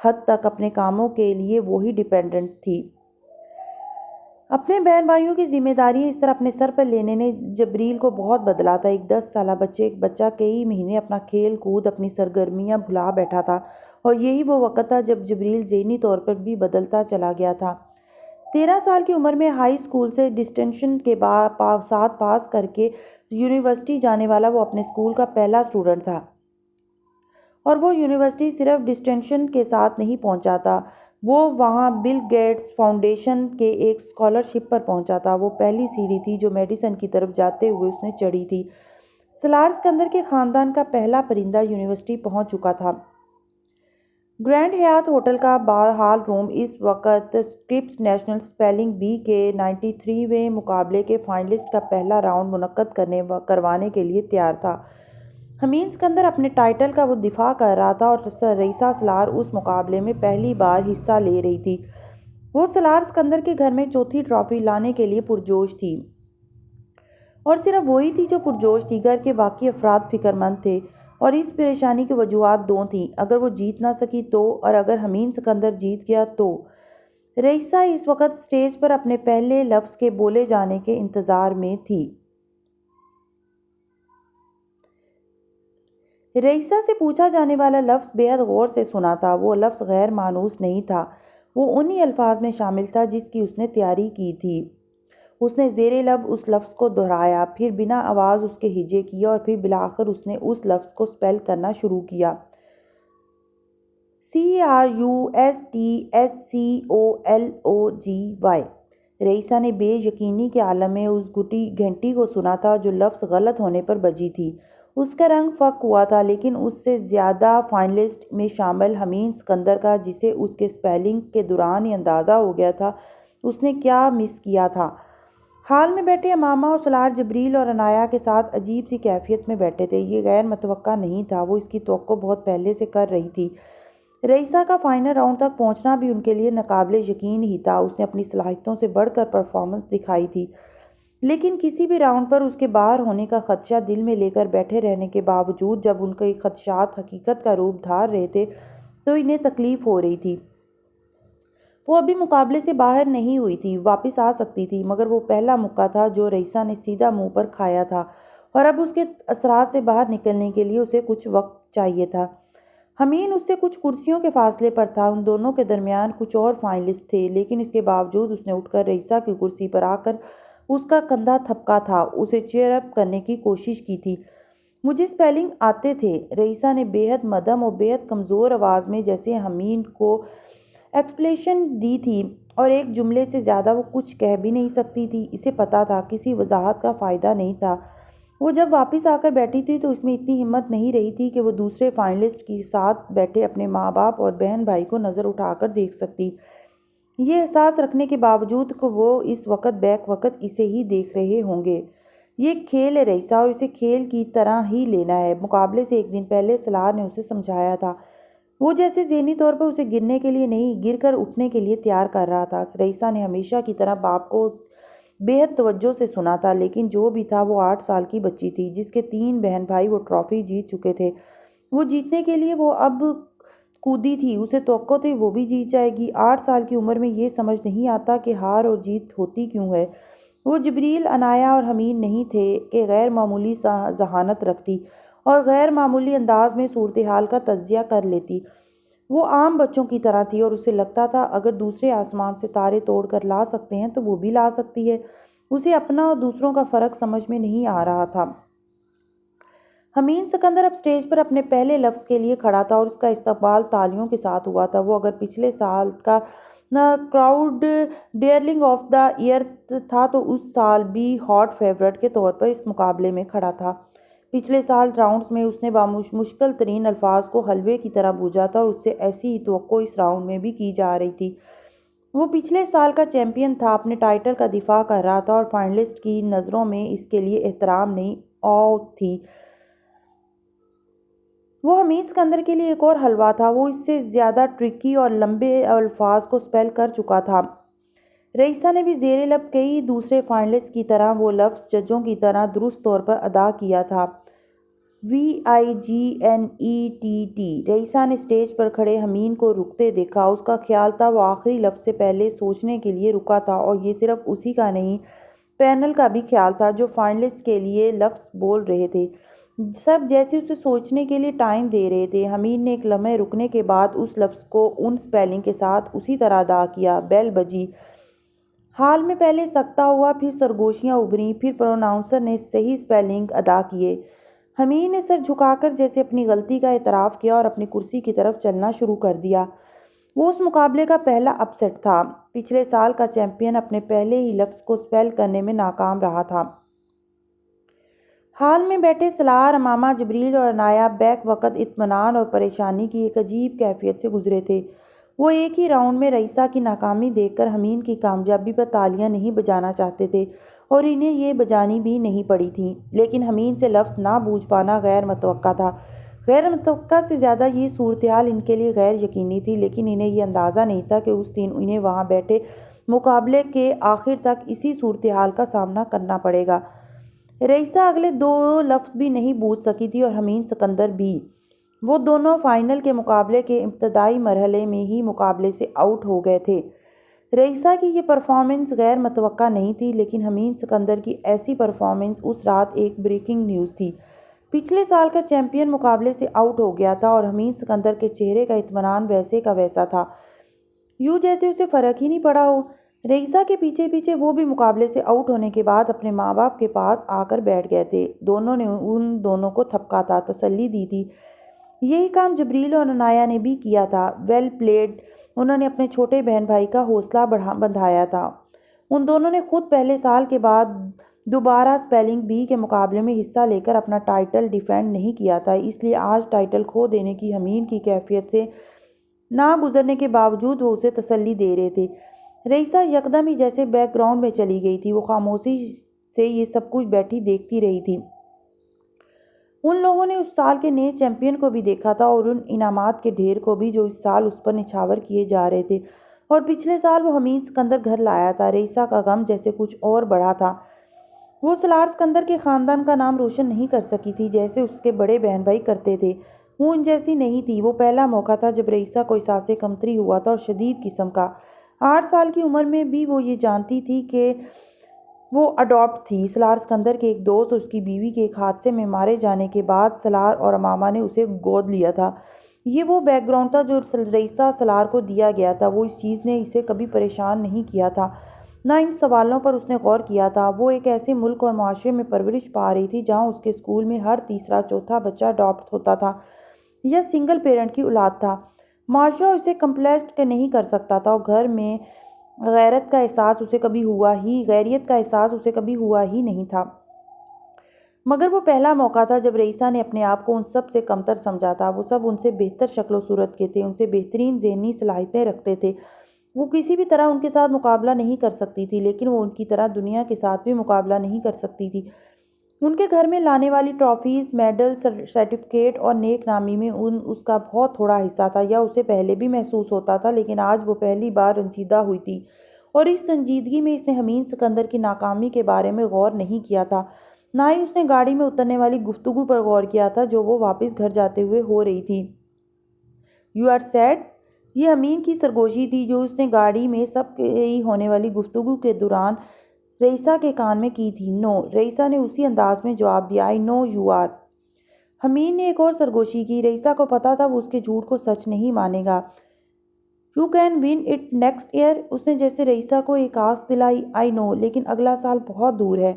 حد تک اپنے کاموں کے لیے وہی ڈیپینڈنٹ تھی۔ اپنے بہن بھائیوں کی ذمہ داریاں اس طرح اپنے سر پر لینے نے جبریل کو بہت بدلا تھا۔ ایک 10 سالہ بچہ کئی مہینے اپنا کھیل کود، اپنی سرگرمیاں بھلا بیٹھا تھا، اور یہی وہ وقت تھا جب جبریل ذہنی طور پر بھی بدلتا چلا گیا تھا۔ 13 سال کی عمر میں ہائی اسکول سے ڈسٹنکشن کے ساتھ پاس کر کے یونیورسٹی جانے والا وہ اپنے اسکول کا پہلا اسٹوڈنٹ تھا، اور وہ یونیورسٹی صرف ڈسٹنکشن کے ساتھ نہیں پہنچا تھا، وہ وہاں بل گیٹس فاؤنڈیشن کے ایک اسکالرشپ پر پہنچا تھا۔ وہ پہلی سیڑھی تھی جو میڈیسن کی طرف جاتے ہوئے اس نے چڑھی تھی۔ سلار اسکندر کے خاندان کا پہلا پرندہ یونیورسٹی پہنچ چکا تھا۔ گرینڈ حیات ہوٹل کا ہال روم اس وقت اسکرپس نیشنل اسپیلنگ بی کے 93ویں مقابلے کے فائنلسٹ کا پہلا راؤنڈ منعقد کروانے کے لیے تیار تھا۔ حمید اسکندر اپنے ٹائٹل کا وہ دفاع کر رہا تھا، اور رئیسہ سلار اس مقابلے میں پہلی بار حصہ لے رہی تھی۔ وہ سلار اسکندر کے گھر میں چوتھی ٹرافی لانے کے لیے پرجوش تھی، اور صرف وہی تھی جو پرجوش تھی۔ گھر کے باقی افراد فکر مند تھے، اور اس پریشانی کی وجوہات دو تھیں: اگر وہ جیت نہ سکی تو، اور اگر حمید اسکندر جیت گیا تو۔ رئیسہ اس وقت اسٹیج پر اپنے پہلے لفظ کے بولے جانے کے انتظار میں تھی۔ رئیسہ سے پوچھا جانے والا لفظ بے حد غور سے سنا تھا۔ وہ لفظ غیر مانوس نہیں تھا، وہ انہی الفاظ میں شامل تھا جس کی اس نے تیاری کی تھی۔ اس نے زیر لب اس لفظ کو دہرایا، پھر بنا آواز اس کے ہجے کیے، اور پھر بالآخر اس نے اس لفظ کو اسپیل کرنا شروع کیا: CRUSTSCOLOGY۔ رئیسہ نے بے یقینی کے عالم میں اس گھنٹی کو سنا تھا جو لفظ غلط ہونے پر بجی تھی۔ اس کا رنگ فک ہوا تھا، لیکن اس سے زیادہ فائنلسٹ میں شامل حمید اسکندر کا، جسے اس کے اسپیلنگ کے دوران ہی اندازہ ہو گیا تھا اس نے کیا مس کیا تھا۔ ہال میں بیٹھے امامہ اور سلار جبریل اور عنایہ کے ساتھ عجیب سی کیفیت میں بیٹھے تھے۔ یہ غیر متوقع نہیں تھا، وہ اس کی توقع بہت پہلے سے کر رہی تھی۔ رئیسہ کا فائنل راؤنڈ تک پہنچنا بھی ان کے لیے ناقابل یقین ہی تھا۔ اس نے اپنی صلاحیتوں سے بڑھ کر پرفارمنس دکھائی تھی، لیکن کسی بھی راؤنڈ پر اس کے باہر ہونے کا خدشہ دل میں لے کر بیٹھے رہنے کے باوجود جب ان کے خدشات حقیقت کا روپ دھار رہے تھے تو انہیں تکلیف ہو رہی تھی۔ وہ ابھی مقابلے سے باہر نہیں ہوئی تھی، واپس آ سکتی تھی، مگر وہ پہلا مکہ تھا جو رئیسہ نے سیدھا منہ پر کھایا تھا، اور اب اس کے اثرات سے باہر نکلنے کے لیے اسے کچھ وقت چاہیے تھا۔ حمید اس سے کچھ کرسیوں کے فاصلے پر تھا، ان دونوں کے درمیان کچھ اور فائنلسٹ تھے، لیکن اس کے باوجود اس نے اٹھ کر رئیسہ کی کرسی پر آ کر اس کا کندھا تھپکا تھا، اسے چیئر اپ کرنے کی کوشش کی تھی۔ مجھے اسپیلنگ آتے تھے، رئیسہ نے بے حد مدھم اور بے حد کمزور آواز میں، جیسے حمید کو ایکسپلیشن دی تھی، اور ایک جملے سے زیادہ وہ کچھ کہہ بھی نہیں سکتی تھی۔ اسے پتہ تھا کسی وضاحت کا فائدہ نہیں تھا۔ وہ جب واپس آ کر بیٹھی تھی تو اس میں اتنی ہمت نہیں رہی تھی کہ وہ دوسرے فائنلسٹ کے ساتھ بیٹھے اپنے ماں باپ اور بہن بھائی کو نظر اٹھا کر دیکھ سکتی، یہ احساس رکھنے کے باوجود کہ وہ اس وقت بیک وقت اسے ہی دیکھ رہے ہوں گے۔ یہ ایک کھیل ہے رئیسہ، اور اسے کھیل کی طرح ہی لینا ہے۔ مقابلے سے ایک دن پہلے سلار نے اسے سمجھایا تھا۔ وہ جیسے ذہنی طور پر اسے گرنے کے لیے نہیں، گر کر اٹھنے کے لیے تیار کر رہا تھا۔ رئیسہ نے ہمیشہ کی طرح باپ کو بے حد توجہ سے سنا تھا، لیکن جو بھی تھا وہ 8 سال کی بچی تھی جس کے 3 بہن بھائی وہ ٹرافی جیت چکے تھے۔ وہ جیتنے کے لیے وہ اب کودی تھی، اسے توقع تھی وہ بھی جیت جائے گی۔ 8 سال کی عمر میں یہ سمجھ نہیں آتا کہ ہار اور جیت ہوتی کیوں ہے۔ وہ جبریل، عنایہ اور حمید نہیں تھے کہ غیر معمولی ذہانت رکھتی اور غیر معمولی انداز میں صورتحال کا تجزیہ کر لیتی۔ وہ عام بچوں کی طرح تھی، اور اسے لگتا تھا اگر دوسرے آسمان سے تارے توڑ کر لا سکتے ہیں تو وہ بھی لا سکتی ہے۔ اسے اپنا اور دوسروں کا فرق سمجھ میں نہیں آ رہا تھا۔ حمید اسکندر اب اسٹیج پر اپنے پہلے لفظ کے لیے کھڑا تھا، اور اس کا استقبال تالیوں کے ساتھ ہوا تھا۔ وہ اگر پچھلے سال کا کراؤڈ ڈیرلنگ آف دا ایئر تھا تو اس سال بھی ہاٹ فیورٹ کے طور پر اس مقابلے میں کھڑا تھا۔ پچھلے سال راؤنڈز میں اس نے مشکل ترین الفاظ کو حلوے کی طرح بوجھا تھا، اور اس سے ایسی ہی توقع اس راؤنڈ میں بھی کی جا رہی تھی۔ وہ پچھلے سال کا چیمپئن تھا، اپنے ٹائٹل کا دفاع کر رہا تھا، اور فائنلسٹ کی نظروں میں اس کے لیے احترام نہیں، آؤ تھی۔ وہ حمید اسکندر کے لیے ایک اور حلوہ تھا، وہ اس سے زیادہ ٹرکی اور لمبے الفاظ کو اسپیل کر چکا تھا۔ رئیسہ نے بھی زیر لب کئی دوسرے فائنلسٹ کی طرح وہ لفظ ججوں کی طرح درست طور پر ادا کیا تھا: VIGNETT۔ رئیسہ نے اسٹیج پر کھڑے حمین کو رکتے دیکھا۔ اس کا خیال تھا وہ آخری لفظ سے پہلے سوچنے کے لیے رکا تھا، اور یہ صرف اسی کا نہیں، پینل کا بھی خیال تھا جو فائنلسٹ کے لیے لفظ بول رہے تھے۔ سب جیسے اسے سوچنے کے لیے ٹائم دے رہے تھے۔ حمید نے ایک لمحے رکنے کے بعد اس لفظ کو ان سپیلنگ کے ساتھ اسی طرح ادا کیا۔ بیل بجی۔ ہال میں پہلے سکتہ ہوا، پھر سرگوشیاں ابھریں، پھر پروناؤنسر نے صحیح سپیلنگ ادا کیے۔ حمید نے سر جھکا کر جیسے اپنی غلطی کا اعتراف کیا اور اپنی کرسی کی طرف چلنا شروع کر دیا۔ وہ اس مقابلے کا پہلا اپ سیٹ تھا۔ پچھلے سال کا چیمپئن اپنے پہلے ہی لفظ کو سپیل کرنے میں ناکام رہا تھا۔ ہال میں بیٹھے سالار، امامہ، جبریل اور عنایہ بیک وقت اطمینان اور پریشانی کی ایک عجیب کیفیت سے گزرے تھے۔ وہ ایک ہی راؤنڈ میں رئیسہ کی ناکامی دیکھ کر حمید کی کامیابی پر تالیاں نہیں بجانا چاہتے تھے، اور انہیں یہ بجانی بھی نہیں پڑی تھیں، لیکن حمید سے لفظ نہ بوجھ پانا غیر متوقع تھا۔ غیر متوقع سے زیادہ یہ صورتحال ان کے لیے غیر یقینی تھی، لیکن انہیں یہ اندازہ نہیں تھا کہ اس دن انہیں وہاں بیٹھے مقابلے کے آخر تک اسی صورتحال کا سامنا کرنا پڑے گا۔ رئیسہ اگلے 2 لفظ بھی نہیں بوجھ سکی تھی، اور حمید سکندر بھی۔ وہ دونوں فائنل کے مقابلے کے ابتدائی مرحلے میں ہی مقابلے سے آؤٹ ہو گئے تھے۔ رئیسہ کی یہ پرفارمنس غیر متوقع نہیں تھی، لیکن حمید سکندر کی ایسی پرفارمنس اس رات ایک بریکنگ نیوز تھی۔ پچھلے سال کا چیمپئن مقابلے سے آؤٹ ہو گیا تھا، اور حمید سکندر کے چہرے کا اطمینان ویسے کا ویسا تھا، یوں جیسے اسے فرق ہی نہیں پڑا ہو۔ رئیسہ کے پیچھے پیچھے وہ بھی مقابلے سے آؤٹ ہونے کے بعد اپنے ماں باپ کے پاس آ کر بیٹھ گئے تھے۔ دونوں نے ان دونوں کو تھپکا تھا، تسلی دی تھی۔ یہی کام جبریل اور عنایہ نے بھی کیا تھا۔ Well played. انہوں نے اپنے چھوٹے بہن بھائی کا حوصلہ بندھایا تھا۔ ان دونوں نے خود پہلے سال کے بعد دوبارہ سپیلنگ بی کے مقابلے میں حصہ لے کر اپنا ٹائٹل ڈیفینڈ نہیں کیا تھا، اس لیے آج ٹائٹل کھو دینے کی حمید کی کیفیت سے نہ گزرنے کے باوجود وہ اسے تسلی دے رہے تھے۔ رئیسہ یکدم ہی جیسے بیک گراؤنڈ میں چلی گئی تھی۔ وہ خاموشی سے یہ سب کچھ بیٹھی دیکھتی رہی تھی۔ ان لوگوں نے اس سال کے نئے چیمپئن کو بھی دیکھا تھا، اور ان انعامات کے ڈھیر کو بھی جو اس سال اس پر نچھاور کیے جا رہے تھے، اور پچھلے سال وہ حمید سکندر گھر لایا تھا۔ رئیسہ کا غم جیسے کچھ اور بڑھا تھا۔ وہ سالار سکندر کے خاندان کا نام روشن نہیں کر سکی تھی جیسے اس کے بڑے بہن بھائی کرتے تھے۔ وہ ان جیسی نہیں تھی۔ وہ پہلا موقع تھا جب رئیسہ کو احساس کمتری ہوا تھا، اور شدید قسم کا۔ 8 سال کی عمر میں بھی وہ یہ جانتی تھی کہ وہ اڈاپٹ تھی۔ سالار سکندر کے ایک دوست اور اس کی بیوی کے ایک حادثے میں مارے جانے کے بعد سالار اور امامہ نے اسے گود لیا تھا۔ یہ وہ بیک گراؤنڈ تھا جو رئیسہ سالار کو دیا گیا تھا۔ وہ اس چیز نے اسے کبھی پریشان نہیں کیا تھا، نہ ان سوالوں پر اس نے غور کیا تھا۔ وہ ایک ایسے ملک اور معاشرے میں پرورش پا رہی تھی جہاں اس کے اسکول میں ہر تیسرا چوتھا بچہ اڈاپٹ ہوتا تھا یا سنگل پیرنٹ کی اولاد تھا۔ معاشرہ اسے کمپلیسٹ نہیں کر سکتا تھا، اور گھر میں غیریت کا احساس اسے کبھی ہوا ہی نہیں تھا۔ مگر وہ پہلا موقع تھا جب رئیسہ نے اپنے آپ کو ان سب سے کمتر سمجھا تھا۔ وہ سب ان سے بہتر شکل و صورت کے تھے، ان سے بہترین ذہنی صلاحیتیں رکھتے تھے۔ وہ کسی بھی طرح ان کے ساتھ مقابلہ نہیں کر سکتی تھی، لیکن وہ ان کی طرح دنیا کے ساتھ بھی مقابلہ نہیں کر سکتی تھی۔ ان کے گھر میں لانے والی ٹرافیز، میڈل، سرٹیفکیٹ اور نیک نامی میں اس کا بہت تھوڑا حصہ تھا، یا اسے پہلے بھی محسوس ہوتا تھا، لیکن آج وہ پہلی بار رنجیدہ ہوئی تھی، اور اس سنجیدگی میں اس نے حمید سکندر کی ناکامی کے بارے میں غور نہیں کیا تھا، نہ ہی اس نے گاڑی میں اترنے والی گفتگو پر غور کیا تھا جو وہ واپس گھر جاتے ہوئے ہو رہی تھی۔ "یو آر سیڈ"، یہ حمید کی سرگوشی تھی جو اس نے گاڑی میں سب کی ہونے والی گفتگو کے دوران رئیسہ کے کان میں کی تھی۔ "نو"، رئیسہ نے اسی انداز میں جواب دیا۔ "آئی نو یو آر"۔ حمید نے ایک اور سرگوشی کی۔ رئیسہ کو پتہ تھا وہ اس کے جھوٹ کو سچ نہیں مانے گا۔ "You can win it next year", اس نے جیسے رئیسہ کو ایک آس دلائی۔ "آئی نو، لیکن اگلا سال بہت دور ہے"،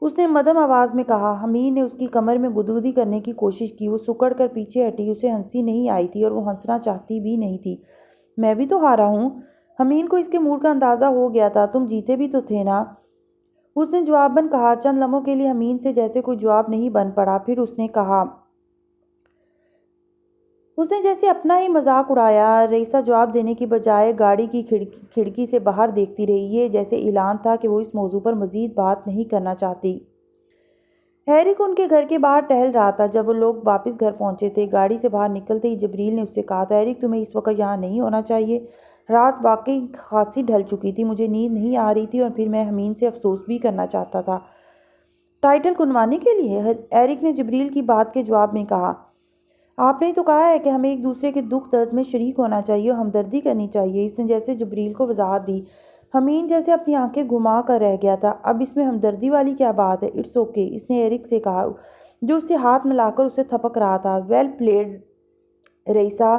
اس نے مدھم آواز میں کہا۔ حمید نے اس کی کمر میں گدگدی کرنے کی کوشش کی۔ وہ سکڑ کر پیچھے ہٹی۔ اسے ہنسی نہیں آئی تھی، اور وہ ہنسنا چاہتی بھی نہیں تھی۔ "میں بھی تو ہارا ہوں"، حمید کو اس کے موڈ کا اندازہ ہو گیا تھا۔ "تم جیتے بھی تو تھے نا"، اس نے جواباً کہا۔ چند لمحوں کے لیے حمید سے جیسے کوئی جواب نہیں بن پڑا، پھر اس نے کہا۔ اس نے جیسے اپنا ہی مذاق اڑایا۔ رئیسہ جواب دینے کی بجائے گاڑی کی کھڑکی سے باہر دیکھتی رہی۔ یہ جیسے اعلان تھا کہ وہ اس موضوع پر مزید بات نہیں کرنا چاہتی۔ ایرک ان کے گھر کے باہر ٹہل رہا تھا جب وہ لوگ واپس گھر پہنچے تھے۔ گاڑی سے باہر نکلتے ہی جبریل نے اس سے کہا تھا، "ایرک، تمہیں اس وقت یہاں نہیں ہونا چاہیے۔ رات واقعی خاصی ڈھل چکی تھی، مجھے نیند نہیں آ رہی تھی، اور پھر میں حمید سے افسوس بھی کرنا چاہتا تھا"۔ ٹائٹل کنوانے کے لیے؟ ایرک نے جبریل کی بات کے جواب میں کہا۔ آپ نے تو کہا ہے کہ ہمیں ایک دوسرے کے دکھ درد میں شریک ہونا چاہیے اور ہمدردی کرنی چاہیے۔ اس نے جیسے جبریل کو وضاحت دی۔ حمین جیسے اپنی آنکھیں گھما کر رہ گیا تھا۔ اب اس میں ہمدردی والی کیا بات ہے؟ اٹس اوکے، اس نے ایرک سے کہا جو اس سے ہاتھ ملا کر اسے تھپک رہا تھا۔ ویل پلیڈ رئیسا،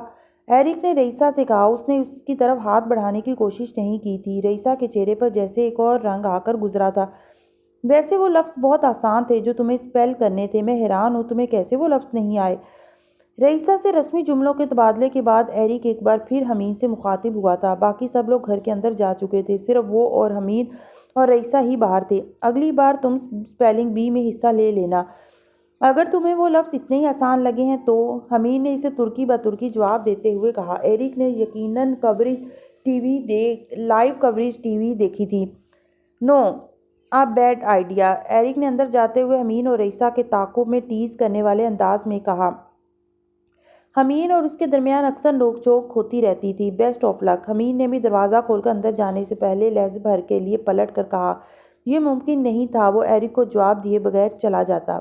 ایرک نے رئیسا سے کہا۔ اس نے اس کی طرف ہاتھ بڑھانے کی کوشش نہیں کی تھی۔ رئیسا کے چہرے پر جیسے ایک اور رنگ آ کر گزرا تھا۔ ویسے وہ لفظ بہت آسان تھے جو تمہیں اسپیل کرنے تھے۔ میں حیران ہوں تمہیں کیسے وہ لفظ نہیں آئے۔ رئیسا سے رسمی جملوں کے تبادلے کے بعد ایرک ایک بار پھر حمین سے مخاطب ہوا تھا۔ باقی سب لوگ گھر کے اندر جا چکے تھے، صرف وہ اور حمین اور رئیسا ہی باہر تھے۔ اگلی بار تم اسپیلنگ بی میں حصہ لے لینا اگر تمہیں وہ لفظ اتنے ہی آسان لگے ہیں تو، حمین نے اسے ترکی بترکی جواب دیتے ہوئے کہا۔ ایرک نے یقیناً لائیو کوریج ٹی وی دیکھی تھی۔ نو آ بیڈ آئیڈیا، ایرک نے اندر جاتے ہوئے حمین اور رئیسا کے تعاقب میں ٹیز کرنے والے انداز میں کہا۔ حمین اور اس کے درمیان اکثر نوک جھوک ہوتی رہتی تھی۔ بیسٹ آف لک، حمین نے بھی دروازہ کھول کر اندر جانے سے پہلے لحظے بھر کے لیے پلٹ کر کہا۔ یہ ممکن نہیں تھا وہ ایرک کو جواب دیے بغیر چلا جاتا۔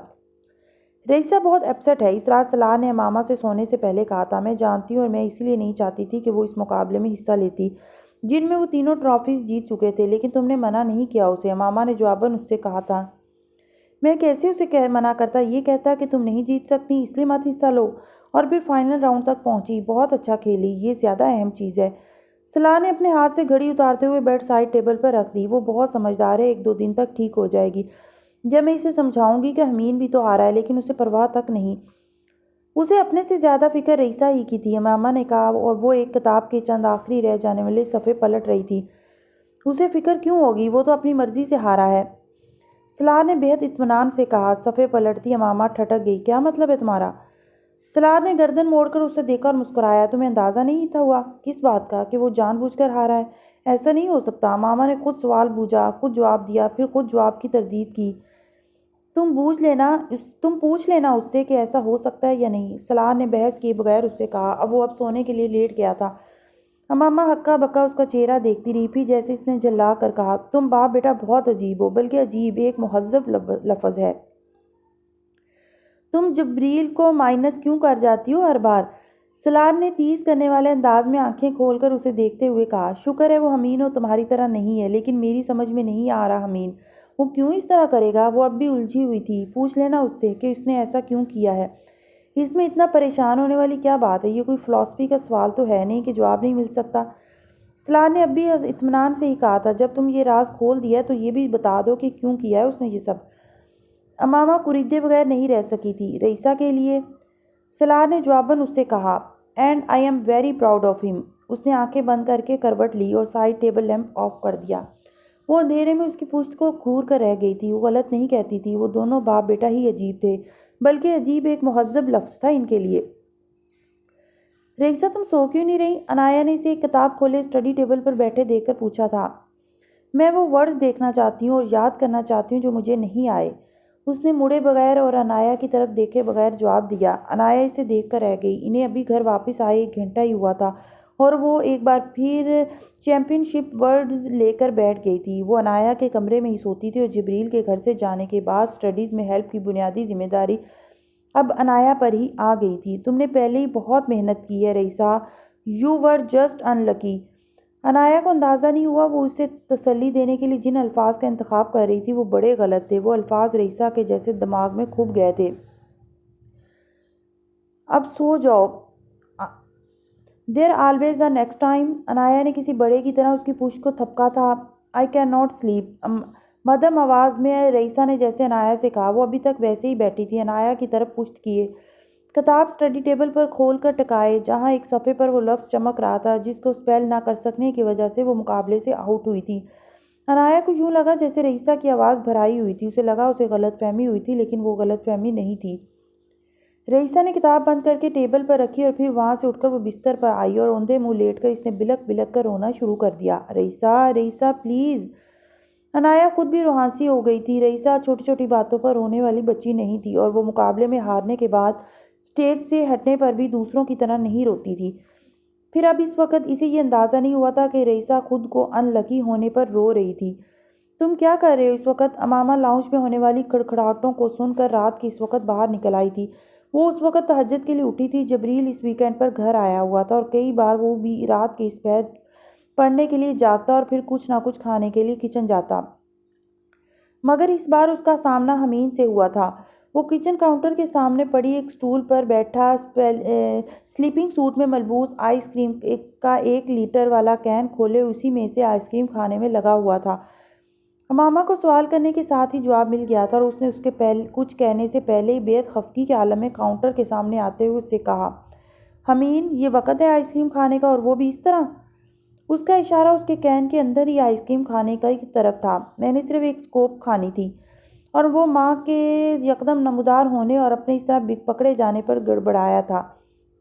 رئیسا بہت اپسیٹ ہے، اس رات صلاح نے امامہ سے سونے سے پہلے کہا تھا۔ میں جانتی ہوں اور میں اسی لیے نہیں چاہتی تھی کہ وہ اس مقابلے میں حصہ لیتی جن میں وہ تینوں ٹرافیز جیت چکے تھے، لیکن تم نے منع نہیں کیا اسے، امامہ نے جواباً اس سے کہا تھا۔ میں کیسے اسے منع کرتا؟ یہ کہتا کہ تم نہیں جیت سکتی اس لیے مت حصہ لو، اور پھر فائنل راؤنڈ تک پہنچی۔ بہت اچھا کھیلی، یہ زیادہ اہم چیز ہے۔ صلاح نے اپنے ہاتھ سے گھڑی اتارتے ہوئے بیڈ سائڈ ٹیبل پر رکھ دی۔ وہ بہت سمجھدار ہے، ایک دو دن تک ٹھیک ہو جائے گی جب میں اسے سمجھاؤں گی کہ حمین بھی تو آ رہا ہے، لیکن اسے پرواہ تک نہیں۔ اسے اپنے سے زیادہ فکر رئیسا ہی کی تھی، امامہ نے کہا، اور وہ ایک کتاب کے چند آخری رہ جانے والے صفحے پلٹ رہی تھی۔ اسے فکر کیوں ہوگی؟ وہ تو اپنی مرضی سے ہارا ہے، صلاح نے بہت اطمینان سے کہا۔ صفحے پلٹتی امامہ ٹھٹک گئی۔ کیا مطلب ہے تمہارا؟ صلاح نے گردن موڑ کر اسے دیکھا اور مسکرایا۔ تمہیں اندازہ نہیں تھا ہوا؟ کس بات کا؟ کہ وہ جان بوجھ کر ہارا ہے؟ ایسا نہیں ہو سکتا، امامہ نے خود سوال بوجھا، خود جواب دیا، پھر خود جواب کی تردید کی۔ تم پوچھ لینا اس سے کہ ایسا ہو سکتا ہے یا نہیں، صلاح نے بحث کیے بغیر اس سے کہا۔ وہ اب سونے کے لیے لیٹ گیا تھا۔ امامہ ہکا بکا اس کا چہرہ دیکھتی رہی، پھر جیسے اس نے جھلا کر کہا، تم باپ بیٹا بہت عجیب ہو، بلکہ عجیب ایک مہذب لفظ ہے۔ تم جبریل کو مائنس کیوں کر جاتی ہو ہر بار؟ صلاح نے ٹیز کرنے والے انداز میں آنکھیں کھول کر اسے دیکھتے ہوئے کہا۔ شکر ہے وہ حمین اور تمہاری طرح نہیں ہے، لیکن میری سمجھ میں نہیں آ رہا حمین وہ کیوں اس طرح کرے گا؟ وہ اب بھی الجھی ہوئی تھی۔ پوچھ لینا اس سے کہ اس نے ایسا کیوں کیا ہے، اس میں اتنا پریشان ہونے والی کیا بات ہے؟ یہ کوئی فلسفی کا سوال تو ہے نہیں کہ جواب نہیں مل سکتا۔ صلاح نے اب بھی اطمینان سے ہی کہا تھا، جب تم یہ راز کھول دیا تو یہ بھی بتا دو کہ کیوں کیا ہے اس نے یہ سب۔ امامہ کوریدے بغیر نہیں رہ سکی تھی۔ رئیسا کے لیے، صلاح نے جواباً اس سے کہا، and I am very proud of ہم۔ اس نے آنکھیں بند کر کے کروٹ لی اور سائڈ ٹیبل لیمپ آف کر دیا۔ وہ اندھیرے میں اس کی پشت کو گھور کر رہ گئی تھی۔ وہ غلط نہیں کہتی تھی، وہ دونوں باپ بیٹا ہی عجیب تھے، بلکہ عجیب ایک مہذب لفظ تھا ان کے لیے۔ رئیسا تم سو کیوں نہیں رہی؟ عنایا نے اسے ایک کتاب کھولے اسٹڈی ٹیبل پر بیٹھے دیکھ کر پوچھا تھا۔ میں وہ ورڈز دیکھنا چاہتی ہوں اور یاد کرنا چاہتی ہوں جو مجھے نہیں آئے، اس نے مڑے بغیر اور عنایا کی طرف دیکھے بغیر جواب دیا۔ عنایا اسے دیکھ کر رہ گئی۔ انہیں ابھی گھر واپس آئے 1 گھنٹہ ہی ہوا تھا اور وہ ایک بار پھر چیمپئن شپ ورڈز لے کر بیٹھ گئی تھی۔ وہ عنایا کے کمرے میں ہی سوتی تھی اور جبریل کے گھر سے جانے کے بعد اسٹڈیز میں ہیلپ کی بنیادی ذمہ داری اب عنایا پر ہی آ گئی تھی۔ تم نے پہلے ہی بہت محنت کی ہے رئیسا، یو ور جسٹ ان لکی۔ عنایا کو اندازہ نہیں ہوا وہ اسے تسلی دینے کے لیے جن الفاظ کا انتخاب کر رہی تھی وہ بڑے غلط تھے۔ وہ الفاظ رئیسا کے جیسے دماغ میں کھپ گئے تھے۔ اب سو جاؤ، there always a next time. Inaya نے کسی بڑے کی طرح اس کی پشت کو تھپکا تھا۔ آئی کین ناٹ سلیپ، مدھم آواز میں رئیسا نے جیسے عنایا سے کہا۔ وہ ابھی تک ویسے ہی بیٹھی تھی، عنایا کی طرف پشت کیے، کتاب اسٹڈی ٹیبل پر کھول کر ٹکائے، جہاں ایک صفحے پر وہ لفظ چمک رہا تھا جس کو اسپیل نہ کر سکنے کی وجہ سے وہ مقابلے سے آؤٹ ہوئی تھی۔ عنایا کو یوں لگا جیسے رئیسا کی آواز بھرائی ہوئی تھی۔ اسے لگا اسے غلط فہمی ہوئی تھی، لیکن وہ غلط فہمی نہیں تھی۔ رئیسا نے کتاب بند کر کے ٹیبل پر رکھی اور پھر وہاں سے اٹھ کر وہ بستر پر آئی اور اوندھے منہ لیٹ کر اس نے بلک بلک کر رونا شروع کر دیا۔ رئیسا، رئیسا پلیز۔ عنایا خود بھی روحانسی ہو گئی تھی۔ رئیسا چھوٹی چھوٹی باتوں پر رونے والی بچی نہیں تھی اور وہ مقابلے میں ہارنے کے بعد اسٹیج سے ہٹنے پر بھی دوسروں کی طرح نہیں روتی تھی۔ پھر اب اس وقت اسے یہ اندازہ نہیں ہوا تھا کہ رئیسا خود کو ان لکی ہونے پر رو رہی تھی۔ تم کیا کر رہے ہو اس وقت؟ امامہ لاؤنج میں ہونے والی کھڑکھڑاہٹوں کو سن کر رات کی اس وقت باہر نکل آئی تھی۔ وہ اس وقت تہجد کے لیے اٹھی تھی۔ جبریل اس ویکینڈ پر گھر آیا ہوا تھا اور کئی بار وہ بھی رات کے اس پہر پڑھنے کے لیے جاگتا اور پھر کچھ نہ کچھ کھانے کے لیے کچن جاتا، مگر اس بار اس کا سامنا حمین سے ہوا تھا۔ وہ کچن کاؤنٹر کے سامنے پڑی ایک سٹول پر بیٹھا سلیپنگ سوٹ میں ملبوس آئس کریم کا 1 لیٹر والا کین کھولے اسی میں سے آئس کریم کھانے میں لگا ہوا تھا۔ امامہ کو سوال کرنے کے ساتھ ہی جواب مل گیا تھا اور اس نے اس کے کچھ کہنے سے پہلے ہی بے حد خفگی کے عالم میں کاؤنٹر کے سامنے آتے ہوئے اس سے کہا، حمین یہ وقت ہے آئس کریم کھانے کا اور وہ بھی اس طرح؟ اس کا اشارہ اس کے کین کے اندر ہی آئس کریم کھانے کی طرف تھا۔ میں نے صرف ایک سکوپ کھانی تھی، اور وہ ماں کے یکدم نمودار ہونے اور اپنے اس طرح پکڑے جانے پر گڑبڑایا تھا،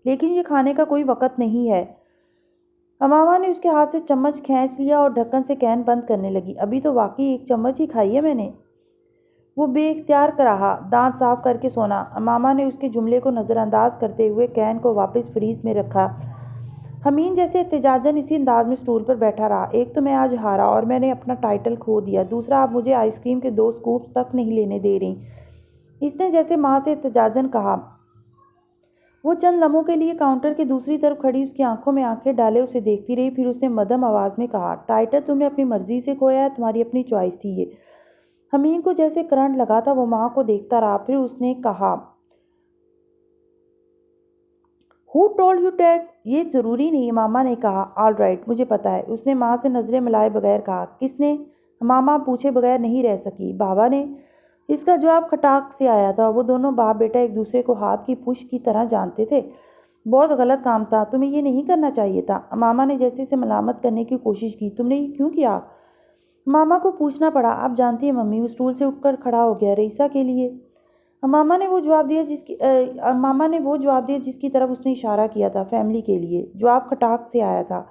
لیکن یہ کھانے کا کوئی وقت نہیں ہے۔ امامہ نے اس کے ہاتھ سے چمچ کھینچ لیا اور ڈھکن سے کین بند کرنے لگی۔ ابھی تو واقعی ایک چمچ ہی کھائی ہے میں نے۔ وہ بے اختیار کراہا، دانت صاف کر کے سونا۔ امامہ نے اس کے جملے کو نظر انداز کرتے ہوئے کین کو واپس فریز میں رکھا۔ حمین جیسے احتجاجاً اسی انداز میں سٹول پر بیٹھا رہا۔ ایک تو میں آج ہارا اور میں نے اپنا ٹائٹل کھو دیا، دوسرا آپ مجھے آئس کریم کے 2 سکوپس تک نہیں لینے دے رہی، اس نے جیسے ماں سے احتجاجاً کہا۔ وہ چند لمحوں کے لیے کاؤنٹر کے دوسری طرف کھڑی اس کی آنکھوں میں آنکھیں ڈالے اسے دیکھتی رہی، پھر اس نے مدھم آواز میں کہا، ٹائٹل تم نے اپنی مرضی سے کھویا ہے، تمہاری اپنی چوائس تھی یہ۔ حمین کو جیسے کرنٹ لگا تھا، وہ ماں کو دیکھتا رہا، پھر اس نے کہا، Who told you that؟ یہ ضروری نہیں، امامہ نے کہا۔ آل رائٹ، مجھے پتا ہے، اس نے ماں سے نظریں ملائے بغیر کہا۔ کس نے؟ امامہ پوچھے بغیر نہیں رہ سکی۔ بابا نے۔ اس کا جواب کھٹاک سے آیا تھا۔ وہ دونوں باپ بیٹا ایک دوسرے کو ہاتھ کی پشت کی طرح جانتے تھے۔ بہت غلط کام تھا، تمہیں یہ نہیں کرنا چاہیے تھا۔ امامہ نے جیسے اسے ملامت کرنے کی کوشش کی۔ تم نے یہ کیوں کیا؟ امامہ کو پوچھنا پڑا۔ آپ جانتی ہیں ممی، وہ سٹول سے اٹھ کر کھڑا ہو گیا، رئیسہ کے لیے۔ امامہ نے وہ جواب دیا جس کی طرف اس نے اشارہ کیا تھا، فیملی کے لیے۔ جواب کھٹاک سے آیا تھا۔